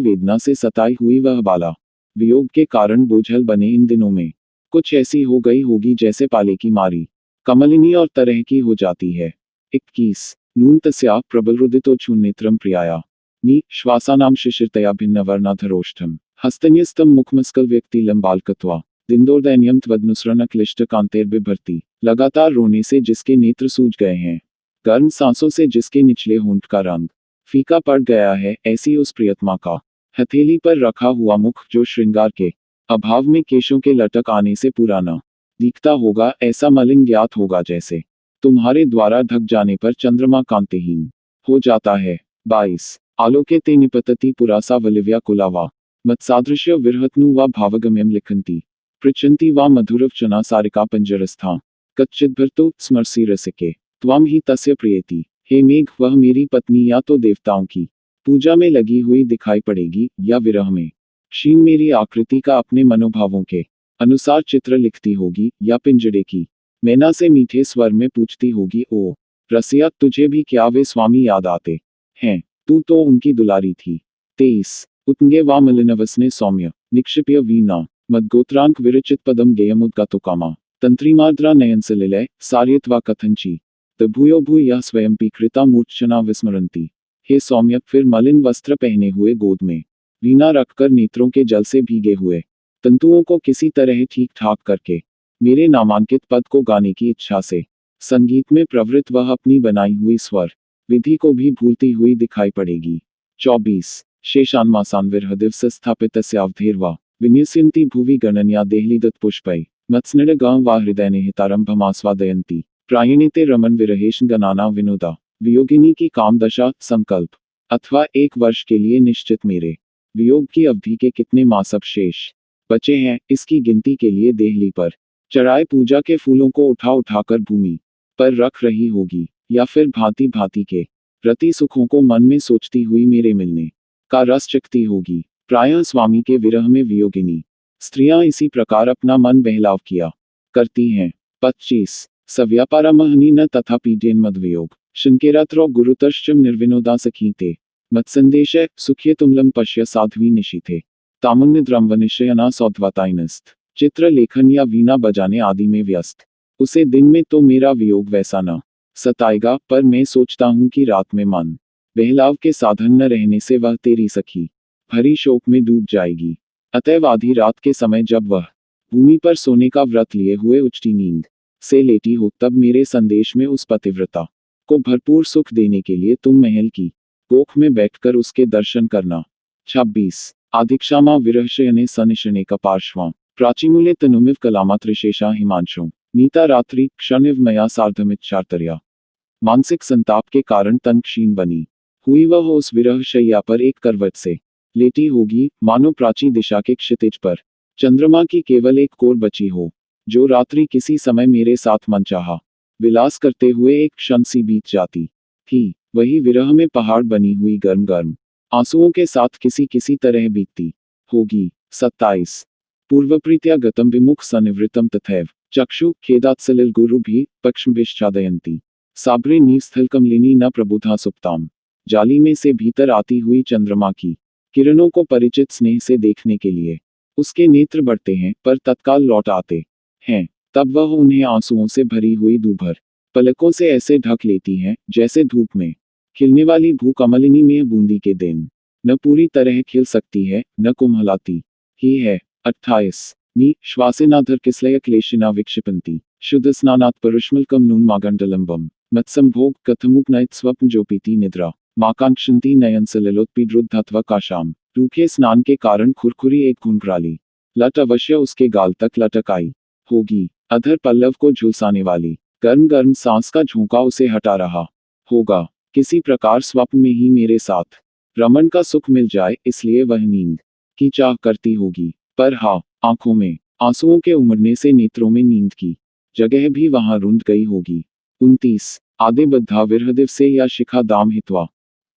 A: वेदना से सताई हुई वह बाला वियोग के कारण बोझल बने इन दिनों में कुछ ऐसी हो गई होगी जैसे पाले की मारी कमलिनी और तरह की हो जाती है। 21 नून तस्या प्रबलरुदितो नेत्रम प्रियाया नी श्वासानाम शिशिरतया भिन्नवर्णाधरोष्ठम हस्तन्यस्तम मुखमस्कल व्यक्ति लंबालकत्वा दिंदोर्दैन्यम त्वदनुसरण क्लिष्ट कांतेर्बिभर्ती लगातार रोने से जिसके नेत्र सूज गए हैं, गर्म सांसों से जिसके निचले होंठ का रंग फीका पड़ गया है, ऐसी उस प्रियतमा का हथेली पर रखा हुआ मुख जो श्रृंगार के अभाव में केशों के लटक आने से पुराना दिखता होगा, ऐसा मलिन ज्ञात होगा जैसे तुम्हारे द्वारा ढक जाने पर चंद्रमा कांतिहीन हो जाता है। 22 आलोके ते निपतति पुरासा वलिव्या कुलावा मत्सादृश्य विरहत्नु वा भावगम्यम लिखन्ति पृच्छन्ति वा मधुरवचना सारिका पंजरस्था कच्चिद्भर्तु स्मरसि रसिके त्वं ही तस्य प्रियति। हे मेघ, वह मेरी पत्नी या तो देवताओं की पूजा में लगी हुई दिखाई पड़ेगी या विरह में क्षीण मेरी आकृति का अपने मनोभावों के अनुसार चित्र लिखती होगी या पिंजड़े की मैना से मीठे स्वर में पूछती होगी, ओ रसिया, तुझे भी क्या वे स्वामी याद आते हैं? तू तो उनकी दुलारी थी। 23 उत्तंगे वा मलिनवसने सौम्य निक्षिप्य वीणा मद्गोत्रांक विरचित पदम गेयमुद्गातुकामा तंत्रीमार्द्रा नयनसलिलय सार्यत्वा कथंची तभूयो भूयः स्वयंपि कृता मूर्छना विस्मरन्ति। हे सौम्य, फिर मलिन वस्त्र पहने हुए गोद में वीणा रखकर नेत्रों के जल से भीगे हुए तंतुओं को किसी तरह ठीक ठाक करके मेरे नामांकित पद को गाने की इच्छा से संगीत में प्रवृत्त वह अपनी बनाई हुई स्वर विधि को भी भूलती हुई दिखाई पड़ेगी। 24 शेषान्मासान् विरहदिवस स्थापितस्यावधेर्वा विन्यस्यन्ति भुवि गणन्या देहलीदत् पुष्पै मत्स्निडगां वा हृदयनिहितारम्भमास्वादयन्ति प्रायणीते रमन विरहेश गणाना विनोदा। वियोगिनी की कामदशा संकल्प अथवा 1 वर्ष के लिए निश्चित मेरे वियोग की अवधि के कितने मास अब शेष बचे हैं, इसकी गिनती के लिए देहली पर चढ़ाए पूजा के फूलों को उठा उठाकर भूमि पर रख रही होगी, या फिर भांति भांति के रति सुखों को मन में सोचती हुई मेरे मिलने का रस चखती होगी। प्रायः स्वामी के विरह में वियोगिनी स्त्रियां इसी प्रकार अपना मन बहलाव किया करती हैं। 25 सव्यापारमहनी न तथा पीडेन मद्वियोग शंकेरात्रो गुरुतश्चम निर्विनोदा सखीते मत्संदेश सुख्ये तुमलम पश्य साध्वी निशीथे तामुन्निद्रम्वनिशयना सौध्वताइनस्त। चित्र लेखन या वीणा बजाने आदि में व्यस्त उसे दिन में तो मेरा वियोग वैसा न सताएगा, पर मैं सोचता हूँ कि रात में मन बहलाव के साधन न रहने से वह तेरी सखी भरी शोक में डूब जाएगी। अतएव आधी रात के समय जब वह भूमि पर सोने का व्रत लिए हुए उच्ची नींद से लेटी हो, तब मेरे संदेश में उस पतिव्रता को भरपूर सुख देने के लिए तुम महल की कोख में बैठकर उसके दर्शन करना। 26 आधिक्षामा विरहशयने सनिशने कपार्श्वां प्राचीमूले तनुमिव कलामात्रिशेषा हिमांशु नीता रात्रि क्षणिव मया सार्धमिच्छार्तर्या। मानसिक संताप के कारण तन क्षीण बनी हुई वह उस विरह शैया पर एक करवट से लेटी होगी, मानो प्राची दिशा के क्षितिज पर चंद्रमा की केवल एक कोर बची हो, जो रात्रि किसी समय मेरे साथ मनचाहा विलास करते हुए एक क्षण सी बीत जाती थी, वही विरह में पहाड़ बनी हुई गर्म गर्म आंसुओं के साथ किसी किसी तरह बीतती होगी। 27 पूर्वप्रीत्या गतम विमुख सनिवृतम तथैव चक्षु खेदात्सलिल गुरु भी पक्षभिश्चादयन्ति साब्रे नीवस्थल कमलिनी न प्रबुधा सुप्ताम। जाली में से भीतर आती हुई चंद्रमा की किरणों को परिचित स्नेह से देखने के लिए उसके नेत्र बढ़ते हैं, पर तत्काल लौट आते हैं। तब वह उन्हें आंसुओं से भरी हुई दूभर पलकों से ऐसे ढक लेती हैं जैसे धूप में खिलने वाली भू कमलिनी में बूंदी के दिन न पूरी तरह खिल सकती है न कुम्हलाती ही है। 28 नी श्वासेनाधर किसलय क्लेशिना विक्षिपन्ति शुद्ध स्नानात् परुष्मल्कम नून मागंडलंबम मत्संभोग कथमुक नयत स्वप्न जोपीति निद्रा माकांक्षन्ति नयन सलिलोत्पीड्रुद्धत्व काशाम। रूखे स्नान के कारण खुरखुरी एक घुंघराली लट अवश्य उसके गाल तक लटक आई होगी। अधर पल्लव को झुलसाने वाली गर्म गर्म सांस का झोंका उसे हटा रहा होगा। किसी प्रकार स्वप्न में ही मेरे साथ रमन का सुख मिल जाए, इसलिए वह नींद की चाह करती होगी। पर हाँ, आंखों में आंसुओं के उमड़ने से नेत्रों में नींद की जगह भी वहां रुंध गई होगी। 29 आदे बद्धा विरहदिव से या शिखा दाम हित्वा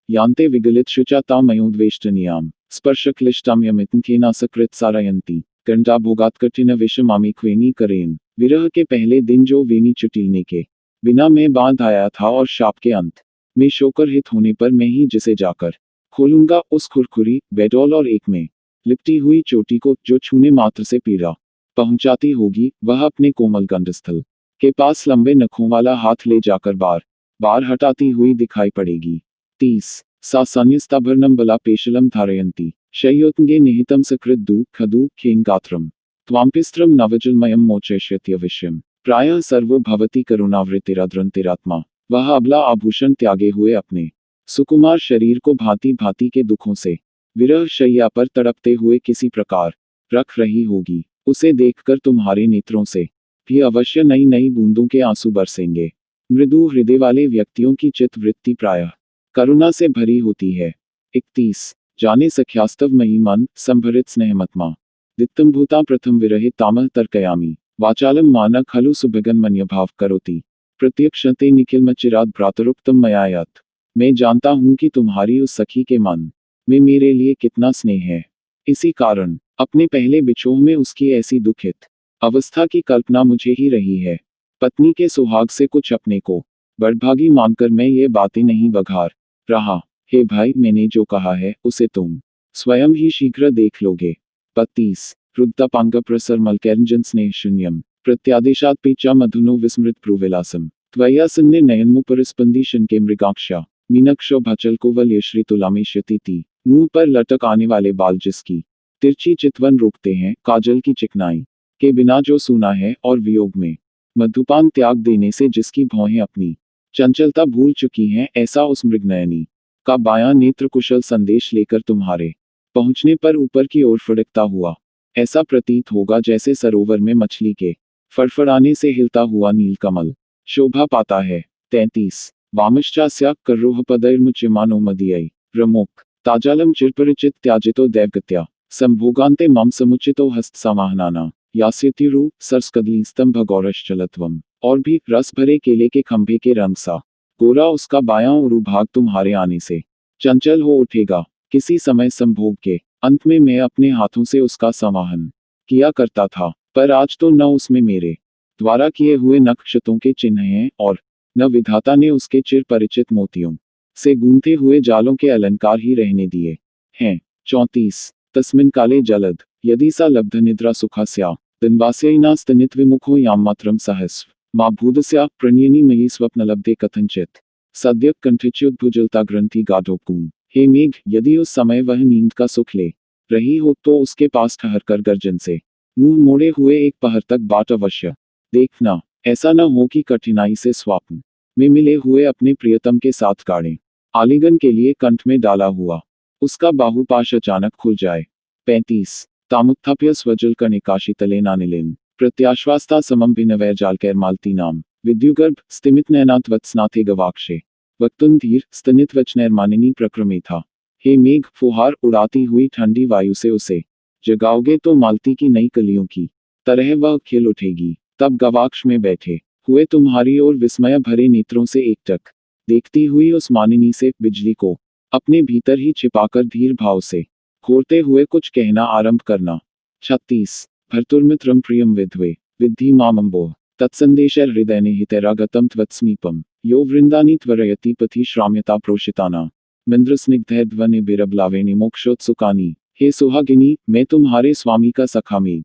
A: यान्ते विगलित शुचाता मयोद्वेष्टनियाम स्पर्शक्लिष्टाम यमितंकेना सकृत सारायन्ति कंडा भोगात कठिन विषमामी क्वेनी करेन। विरह के पहले दिन जो वेनी चुटिलने के बिना मैं बांध आया था और शाप के अंत में शोकर हित होने पर मैं ही जिसे जाकर खोलूंगा उस खुरखुरी बेडौल और एक में लिपटी हुई चोटी को जो छूने मात्र से पीड़ा पहुंचाती होगी, वह अपने कोमल गंधस्थल के पास लंबे नखों वाला हाथ ले जाकर बार बार हटाती हुई दिखाई पड़ेगी। 30 सासन्यस्ताभरणं बला पेशलम धारयन्ती शय्योत्तंगे निहितं सकृत खदु खेङ्गात्रम् त्वाम्पिस्त्रं नवजलमयं मोचयिष्यत्यविष्यम् प्रायः सर्वो भवति करुणावृत्तिराद्रन्तिरात्मा। वह अबला आभूषण त्यागे हुए अपने सुकुमार शरीर को भांति भांति के दुखों से विरह शैया पर तड़पते हुए किसी प्रकार रख रही होगी। उसे देखकर तुम्हारे नेत्रों से भी अवश्य नई नई बूंदों के आंसू बरसेंगे। मृदु हृदय वाले व्यक्तियों की चित्त वृत्ति प्रायः करुणा से भरी होती है। 31 जाने सख्यास्तव मयि मन संभरित स्नेहमत्मा दित्तम भूता प्रथम विरहे तामह तर्कयामि वाचालम मानक खलु सुभगन मन्य भाव करोति प्रत्यक्षते निखिलमचिराद भ्रातरुक्तम मयायात। मैं जानता हूं कि तुम्हारी उस सखी के मन में मेरे लिए कितना स्नेह है। इसी कारण अपने पहले बिछोह में उसकी ऐसी दुखित अवस्था की कल्पना मुझे ही रही है। पत्नी के सुहाग से कुछ अपने को बड़भागी मानकर मैं ये बातें नहीं बघार रहा। हे भाई, मैंने जो कहा है उसे तुम स्वयं ही शीघ्र देख लोगे। 32 रुद्धापांग प्रसर मलकैरंजन स्नेह शून्यम प्रत्यादेशात पीचा मधुनो विस्मृत प्रुविलासम त्वया सन्ने नयनमुपरिस्पंदी शनके मृगाक्षा मीनक्षो भचल कोवल यश्री तुलामेश्यति। मुंह पर लटक आने वाले बाल जिसकी तिरछी चितवन रोकते हैं, काजल की चिकनाई के बिना जो सूना है और वियोग में मधुपान त्याग देने से जिसकी भौहें अपनी चंचलता भूल चुकी हैं, ऐसा उस मृगनयनी का बायां नेत्र कुशल संदेश लेकर तुम्हारे पहुंचने पर ऊपर की ओर फड़कता हुआ ऐसा प्रतीत होगा जैसे सरोवर में मछली के फड़फड़ाने से हिलता हुआ नीलकमल शोभा पाता है। 33 वामश्चास्या कर्रोहपदैर्मुच्यमानो मदीयै रमोक ताजालम चिरपरिचित त्याजितो दैवगत्या संभोगान्ते मम समुचितो हस्त समाहनाना यास्यतिरु सरस्कदलीस्तंभ गौरश्चलत्वम। और भी रस भरे केले के खंभे के रंग सा गोरा उसका बायां उरु भाग तुम्हारे आने से चंचल हो उठेगा। किसी समय संभोग के अंत में मैं अपने हाथों से उसका संवाहन किया करता था, पर आज तो न उसमें मेरे द्वारा किए हुए नक्षत्रों के चिन्ह हैं और न विधाता ने उसके चिर परिचित मोतियों से गूंथे हुए जालों के अलंकार ही रहने दिए हैं। 34 तस्मिन् काले जलद यदि सा लब्ध निद्रा सुखा स्या दिनवास्यैनास्तनित विमुखो याम मात्रम सहस्व मा भूदस्या प्रणयनी मयि स्वप्नलब्धे कथंचित सद्य कंठिच्युद्भुजलता ग्रंथि गाढोपकूम। हे मेघ, यदि उस समय वह नींद का सुख ले रही हो तो उसके पास ठहरकर गर्जन से मुंह मोड़े हुए एक पहर तक बाट अवश्य देखना। ऐसा न हो कि कठिनाई से स्वप्न में मिले हुए अपने प्रियतम के साथ गाड़े आलिंगन के लिए कंठ में डाला हुआ उसका बाहुपाश अचानक खुल जाए। 35 तामुत्थाप्य स्वजल कणिकाशितले नानिलेन प्रत्याश्वास्ता समम भिनवैर जालकैर मालती नाम विद्युगर्भ स्तिमित नयनाथ वत्सनाथे गवाक्षे वक्तुन धीर स्तनित वचनैर्मानिनी प्रक्रमे था। हे मेघ, फुहार उड़ाती हुई ठंडी वायु से उसे जगाओगे तो मालती की नई कलियों की तरह वह खिल उठेगी। तब गवाक्ष में बैठे हुए तुम्हारी ओर विस्मय भरे नेत्रों से एकटक देखती हुई उस मानिनी से बिजली को अपने भीतर ही छिपाकर धीर भाव से घोरते हुए कुछ कहना आरंभ करना। 36 भर्तुर्मित्रम प्रियम विद्वे विद्धि मामम्बोह तत्संदेशैर हृदयने हितैरागतम त्वत्समीपम यो वृंदानि त्वरयति पथि श्राम्यता प्रोषिताना मिंद्रस्निग्धैर्ध्वनि बिरबलावेणि मोक्षोत्सुकानि। हे सुहागिनी, मैं तुम्हारे स्वामी का सखा मेघ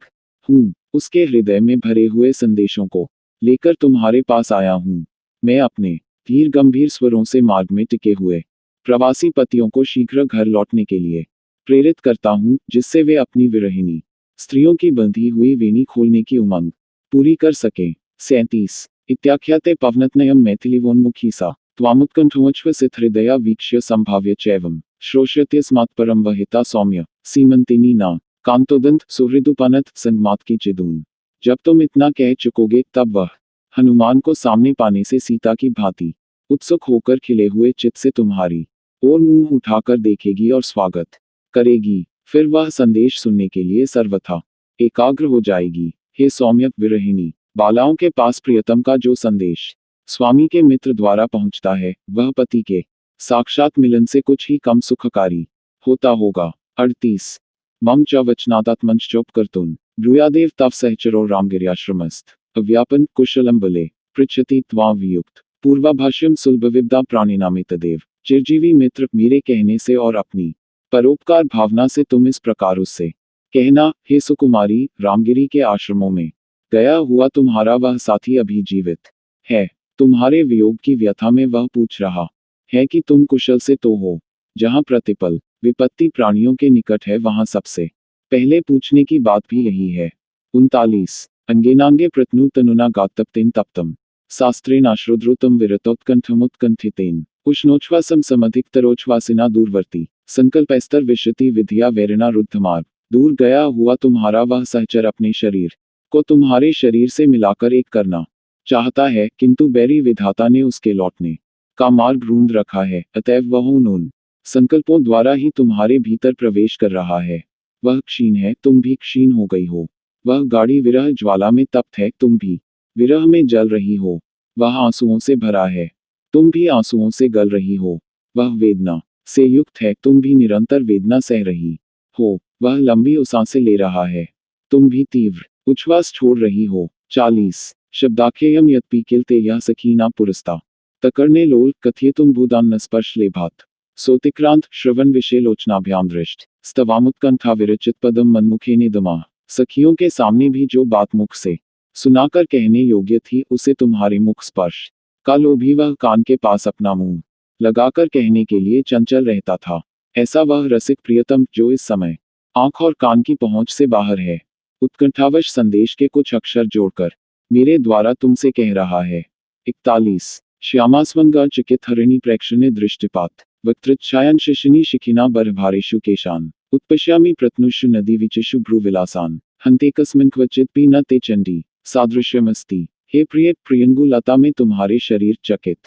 A: हूँ। उसके हृदय में भरे हुए संदेशों को लेकर तुम्हारे पास आया हूँ। मैं अपने धीर गंभीर स्वरों से मार्ग में टिके हुए प्रवासी पतियों को शीघ्र घर लौटने के लिए प्रेरित करता हूँ, जिससे वे अपनी विरहिणी स्त्रियों की बंधी हुई वेणी खोलने की उमंग पूरी कर सकें। 37 इत्याख्याते पवनतनयम मैथिलीवोन्मुखी सा त्वामुत्कंठोच्छ्वसित हृदया वीक्ष्य संभाव्य चैवम श्रोष्यत्यस्मात् परम वहिता सौम्य सीमंतिनी ना कांतोदंत सुहृदुपनत संगमात की चिदून। जब तुम इतना कह चुकोगे तब वह हनुमान को सामने पाने से सीता की भांति उत्सुक होकर खिले हुए चित्त से तुम्हारी ओर मुंह उठाकर देखेगी और स्वागत करेगी। फिर वह संदेश सुनने के लिए सर्वथा एकाग्र हो जाएगी। हे सौम्य विरहिणी, बालाओं के पास प्रियतम का जो संदेश स्वामी के मित्र द्वारा पहुंचता है, वह पति के साक्षात मिलन से कुछ ही कम सुखकारी होता होगा। 38 मम च वचनादात्मंश्चोपकर्तुन ब्रूयादेव तव सहचरो रामगिर्याश्रमस्थ अव्यापन कुशलम बले पृच्छति त्वां वियुक्त। पूर्वाभाष्यम सुलभविद्या प्राणिनामे तदेव। चिरजीवी मित्र, मेरे कहने से और अपनी परोपकार भावना से तुम इस प्रकार उससे कहना, हे सुकुमारी, रामगिरी के आश्रमों में गया हुआ तुम्हारा वह साथी अभी जीवित है। तुम्हारे वियोग की व्यथा में वह पूछ रहा है कि तुम कुशल से तो हो। जहाँ प्रतिपल विपत्ति प्राणियों के निकट है, वहाँ सबसे पहले पूछने की बात भी यही है। 39 अंगेनांगे प्रत्नु तनुना गातप्तेन तप्तम शास्त्रेणाश्रुद्रुतम विरतोत्कंठमुत्कंठितेन उष्णोच्छ्वासम समधिकतरोच्छ्वासिना दूरवर्ती संकल्पैस्तर विशति विधिया वैरिणा रुद्धमार्ग। दूर गया हुआ तुम्हारा वह सहचर अपने शरीर को तुम्हारे शरीर से मिलाकर एक करना चाहता है, किंतु बैरी विधाता ने उसके लौटने का मार्ग ढूंढ रखा है। अतएव वह उन संकल्पों द्वारा ही तुम्हारे भीतर प्रवेश कर रहा है। वह क्षीण है, तुम भी क्षीण हो गई हो। वह गाढ़ी विरह ज्वाला में तप्त है, तुम भी विरह में जल रही हो। वह आंसुओं से भरा है, तुम भी आंसुओं से गल रही हो। वह वेदना से युक्त है, तुम भी निरंतर वेदना सह रही हो। वह लंबी उसांसें ले रहा है, तुम भी तीव्र उच्छ्वास छोड़ रही हो। 40 शब्दाख्ययम यत्पीकिलते यह सखीना पुरस्ता तकर्णे लोल कथयेतुम भूदान्न स्पर्श लेभात सोतिक्रांत श्रवण विषय लोचनाभ्याम दृष्ट स्तवामुत्कंठा विरचित पदम मनमुखे निदमा। सखियों के सामने भी जो बात मुख से सुनाकर कहने योग्य थी, उसे तुम्हारे मुख स्पर्श का लोभी वह कान के पास अपना मुंह लगाकर कहने के लिए चंचल रहता था। ऐसा वह रसिक प्रियतम जो इस समय आंख और कान की पहुंच से बाहर है, उत्कंठावश संदेश के कुछ अक्षर जोड़कर मेरे द्वारा तुमसे कह रहा है। 41 श्यामास्वंगा चिकित हरिणी प्रेक्षणे दृष्टिपात वक्तृच्छायन शिशिनी शिखिना बरभारेषु केशान उत्पश्यामि प्रत्नुषु नदी विचिषु भ्रुविलासान हन्तेकस्मिन् क्वचित् पी न ते चंडी सादृश्यमस्ति। हे प्रिय, प्रियंगु लता में तुम्हारे शरीर चकित,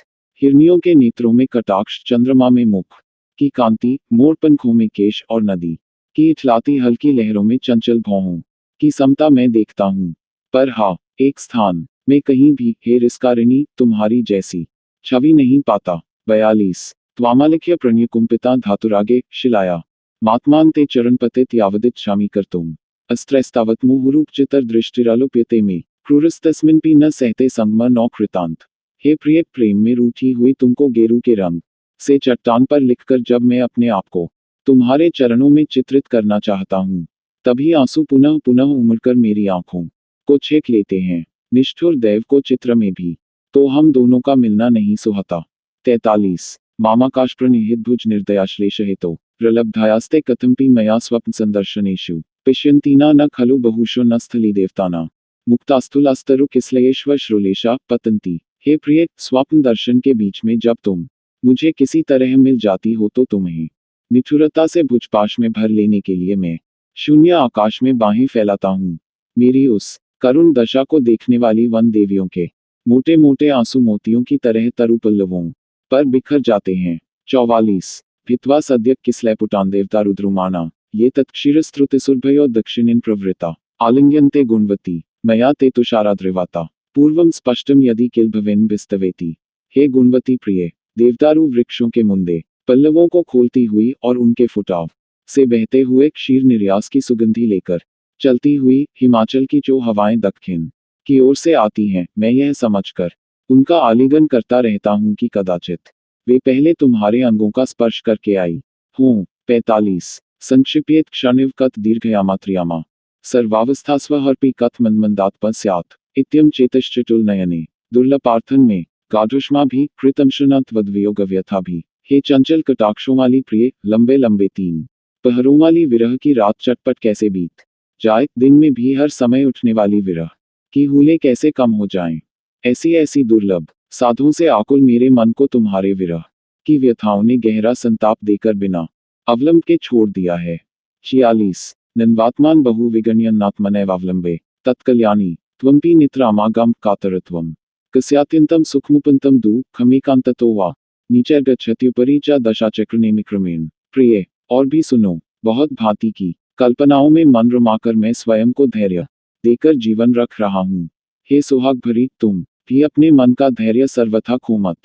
A: हिरनियों के नेत्रों में कटाक्ष, चंद्रमा में मुख की कांति, मोर पंखों में केश और नदी की इठलाती हल्की लहरों में चंचल भौहों की समता मैं देखता हूँ। पर हाँ, एक स्थान में कहीं भी, हे रिस्कारिणी, तुम्हारी जैसी छवि नहीं पाता। 42 त्वामालिख्य प्रणयकुंपिता धातुरागे शिलाया मात्मान ते चरणपतित यावदिच्छामि कर्तुम अस्त्रैस्तावत् मुहुरूप चितर दृष्टिरालोप्यते में क्रूरस्तस्मिन् पी न सहते संगम नौ कृतांत। हे प्रिय, प्रेम में रूठी हुई तुमको गेरू के रंग से चट्टान पर लिखकर जब मैं अपने आप को तुम्हारे चरणों में चित्रित करना चाहता हूँ, तभी आंसू पुनः पुनः उमड़कर मेरी आंखों को छेक लेते हैं। निष्ठुर दैव को चित्र में भी तो हम दोनों का मिलना नहीं सुहाता। 43 मामाकाशप्रणिहित भुज निर्दयाश्लेष हेतो प्रलब्धायास्ते कथमपि मया स्वप्न संदर्शनेषु पिश्यन्तीना न खलु बहुशो न स्थली देवताना मुक्तास्तुलास्तरु किसलयेश्व श्रुलेशा पतंती। हे प्रिय, स्वप्न दर्शन के बीच में जब तुम मुझे किसी तरह मिल जाती हो, तो तुम्हें निठुरता से भुजपाश में भर लेने के लिए मैं शून्य आकाश में बाहें फैलाता हूँ। मेरी उस करुण दशा को देखने वाली वन देवियों के मोटे मोटे आंसू मोतियों की तरह तरु पल्लवों पर बिखर जाते हैं। 44 भित्वा सद्य किसलयपुटान देवता रुद्रुमाणा ये तत्क्षीरस्त्रुतिसुरभयो दक्षिणेन प्रवृत्ता आलिंग्यन्ते गुणवती मया ते तुषाराद्रिवाता पूर्वम स्पष्टम यदि किल भवेन बिस्तवेति। हे गुणवती प्रिय, देवदारू वृक्षों के मुंदे पल्लवों को खोलती हुई और उनके फुटाव से बहते हुए क्षीर निर्यास की सुगंधी लेकर चलती हुई हिमाचल की जो हवाएं दक्षिण की ओर से आती हैं, मैं यह समझकर उनका आलिंगन करता रहता हूं कि कदाचित वे पहले तुम्हारे अंगों का स्पर्श करके आई हों। 45 संक्षिप्येत क्षणिव कत दीर्घयामात्रियामा सर्वावस्थास्वहर्पी कथ मनमंदात्म स्यात् इत्यम चेतश्चिटुल नयने दुर्लपार्थन में गाढुष्मा भी कृतमशनत वद्वियोग व्यथा भी। हे चंचल कटाक्षों वाली प्रिय, लंबे लंबे 3 पहरों वाली विरह की रात चटपट कैसे बीत जाए, दिन में भी हर समय उठने वाली विरह की हूलें कैसे कम हो जाएं। ऐसी ऐसी दुर्लभ साधों से आकुल मेरे मन को तुम्हारे विरह की व्यथाओं ने गहरा संताप देकर बिना अवलंब के छोड़ दिया है। 46 नन्वात्मान बहु विगण्यन्नात्मनैवावलंबे तत्कल्याणी त्वंपि नित्रामागम कातरत्वम कस्यात्यंतम सुखमुपंतम दुःखमेकांततो वा नीचैर्गच्छत्युपरि च दशाचक्रनेमिक्रमेण। प्रिय, और भी सुनो, बहुत भांति की कल्पनाओं में मन रमाकर मैं स्वयं को धैर्य देकर जीवन रख रहा हूँ। हे सुहाग भरी, तुम भी अपने मन का धैर्य सर्वथा खो मत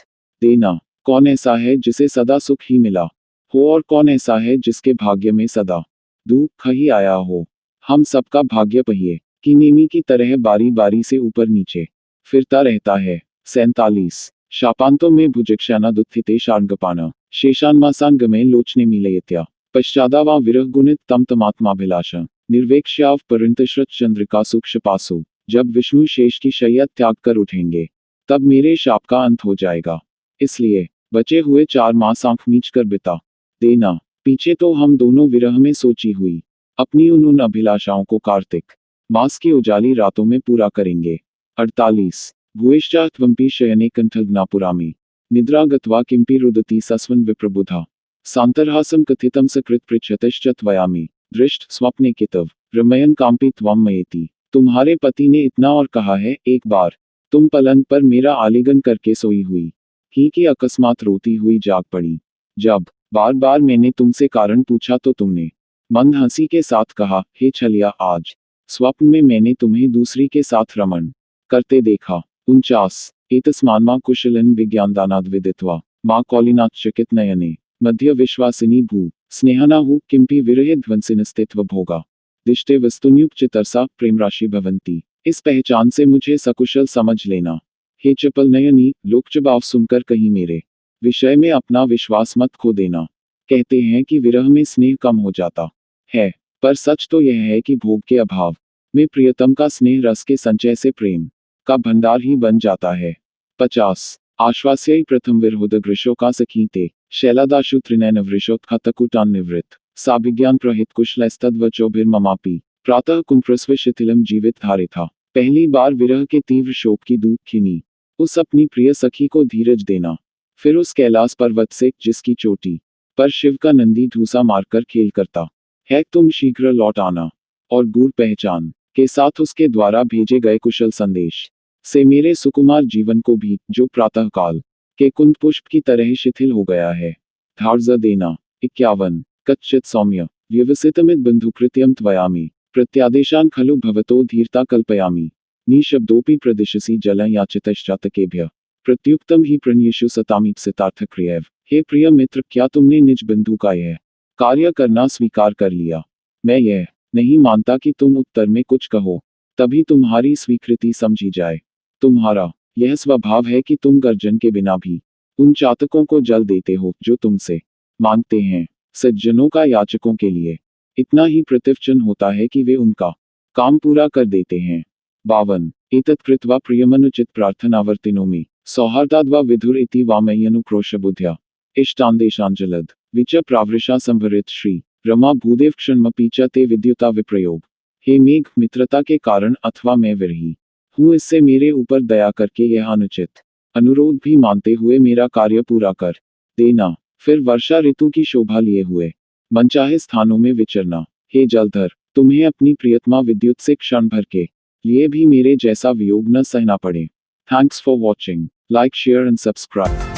A: देना। कौन ऐसा है जिसे सदा सुख ही मिला हो, और कौन ऐसा है जिसके भाग्य में सदा दुख ही आया हो। हम सबका भाग्य पहिए की नेमी की तरह बारी बारी से ऊपर नीचे फिरता रहता है। 47 शापान्तो मे भुजक्षानादुत्थिते शार्ङ्गपाण शेषान्मासाङ्गमे लोचने मीलयत्या पश्चादावा विरह गुणित तम तमात्माभिलाष निर्वेक्ष्याव परिंतश्रत चंद्रिका सूक्षपासु। जब विष्णु शेष की शैया त्याग कर उठेंगे तब मेरे शाप का अंत हो जाएगा, इसलिए बचे हुए 4 मास आंख मीच कर बिता देना। पीछे तो हम दोनों विरह में सोची हुई अपनी उन अभिलाषाओं को कार्तिक मास की उजाली रातों में पूरा करेंगे। 48 भुवेश्चात्वंपी शयने कंठग्नापुरामी निद्रा गत्वा किंपि रुदती सस्वन विप्रबुधा सांतरहासम कथितम सकृत पृच्छतश्च त्वयामि दृष्ट स्वप्ने कितव रमयन काम्पि त्वं मयेति। तुम्हारे पति ने इतना और कहा है, एक बार तुम पलंग पर मेरा आलिंगन करके सोई हुई ही कि अकस्मात रोती हुई जाग पड़ी। जब बार बार मैंने तुमसे कारण पूछा तो तुमने मंद हंसी के साथ कहा, हे छलिया, आज स्वप्न में मैंने तुम्हें दूसरी के साथ रमण करते देखा। 49 एतस्मान्मा कुशलन विज्ञानदानाद् विदित्वा मां कौलिनाच्चकित नयने मध्य विश्वासिनी भू स्नेहनाहु किंपि विरहे ध्वंसिनस्तित्व भोगा दिष्टे वस्तुन्युक्त तरसा प्रेम राशि भवंती। इस पहचान से मुझे सकुशल समझ लेना। हे चपल नयनी, लोकचबाव सुनकर कहीं मेरे विषय में अपना विश्वास मत खो देना। कहते हैं कि विरह में स्नेह कम हो जाता है, पर सच तो यह है कि भोग के अभाव में प्रियतम का स्नेह रस के संचय से प्रेम का भंडार ही बन जाता है। 50 आश्वास्यई प्रथम विरहोदग्रशो का सखीते शैलादाशु त्रिनयन वृषोत्खतकुटान निवृत्त साभिज्ञान प्रहित कुशलस्तद्वचोभिर्ममापि प्रातः कुंप्रस्व शिथिलम जीवित धारिथा। पहली बार विरह के तीव्र शोक की दुखिनी उस अपनी प्रिय सखी को धीरज देना, फिर उस कैलाश पर्वत से जिसकी चोटी पर शिव का नंदी धूसा मारकर खेल करता है, तुम शीघ्र लौट आना और गूढ़ पहचान के साथ उसके द्वारा भेजे गए कुशल संदेश से मेरे सुकुमार जीवन को भी, जो प्रातःकाल के कुंद पुष्प की तरह शिथिल हो गया है, धार्ज देना। 51 कच्चित सौम्य व्यवसितमित बंधुकृत्यम त्वयामि प्रत्यादेशान खलु भवतो धीरता कल्पयामि निशब्दोपि प्रदिशसि जल याचितश्चातकेभ्य प्रत्युक्तम ही प्रणयेषु सतामीप्सितार्थ क्रियैव। हे प्रिय मित्र, क्या तुमने निज बंधु का यह कार्य करना स्वीकार कर लिया? मैं यह नहीं मानता कि तुम उत्तर में कुछ कहो, तभी तुम्हारी स्वीकृति समझी जाए। तुम्हारा यह स्वभाव है कि तुम गर्जन के बिना भी उन चातकों को जल देते हो जो तुमसे मांगते हैं। सज्जनों का याचकों के लिए इतना ही प्रतिवचन होता है कि वे उनका काम पूरा कर देते हैं। 52 एतत्कृत्वा प्रियमनुचित प्रार्थनावर्तिनोमि सौहार्दाद्वा विधुर इति वामय्यनुक्रोश बुद्ध्या इष्टान्देशांजलद विच प्रावृषा संभरित श्री रमा भूदेव क्षणमपि च ते विद्युता विप्रयोग। हे मेघ, मित्रता के कारण अथवा मैं विरही हूँ, इससे मेरे ऊपर दया करके यह अनुचित अनुरोध भी मानते हुए मेरा कार्य पूरा कर देना। फिर वर्षा ऋतु की शोभा लिए हुए मनचाहे स्थानों में विचरना। हे जलधर, तुम्हें अपनी प्रियतमा विद्युत से क्षण भर के लिए भी मेरे जैसा वियोग न सहना पड़े। Thanks for watching. Like, share and subscribe.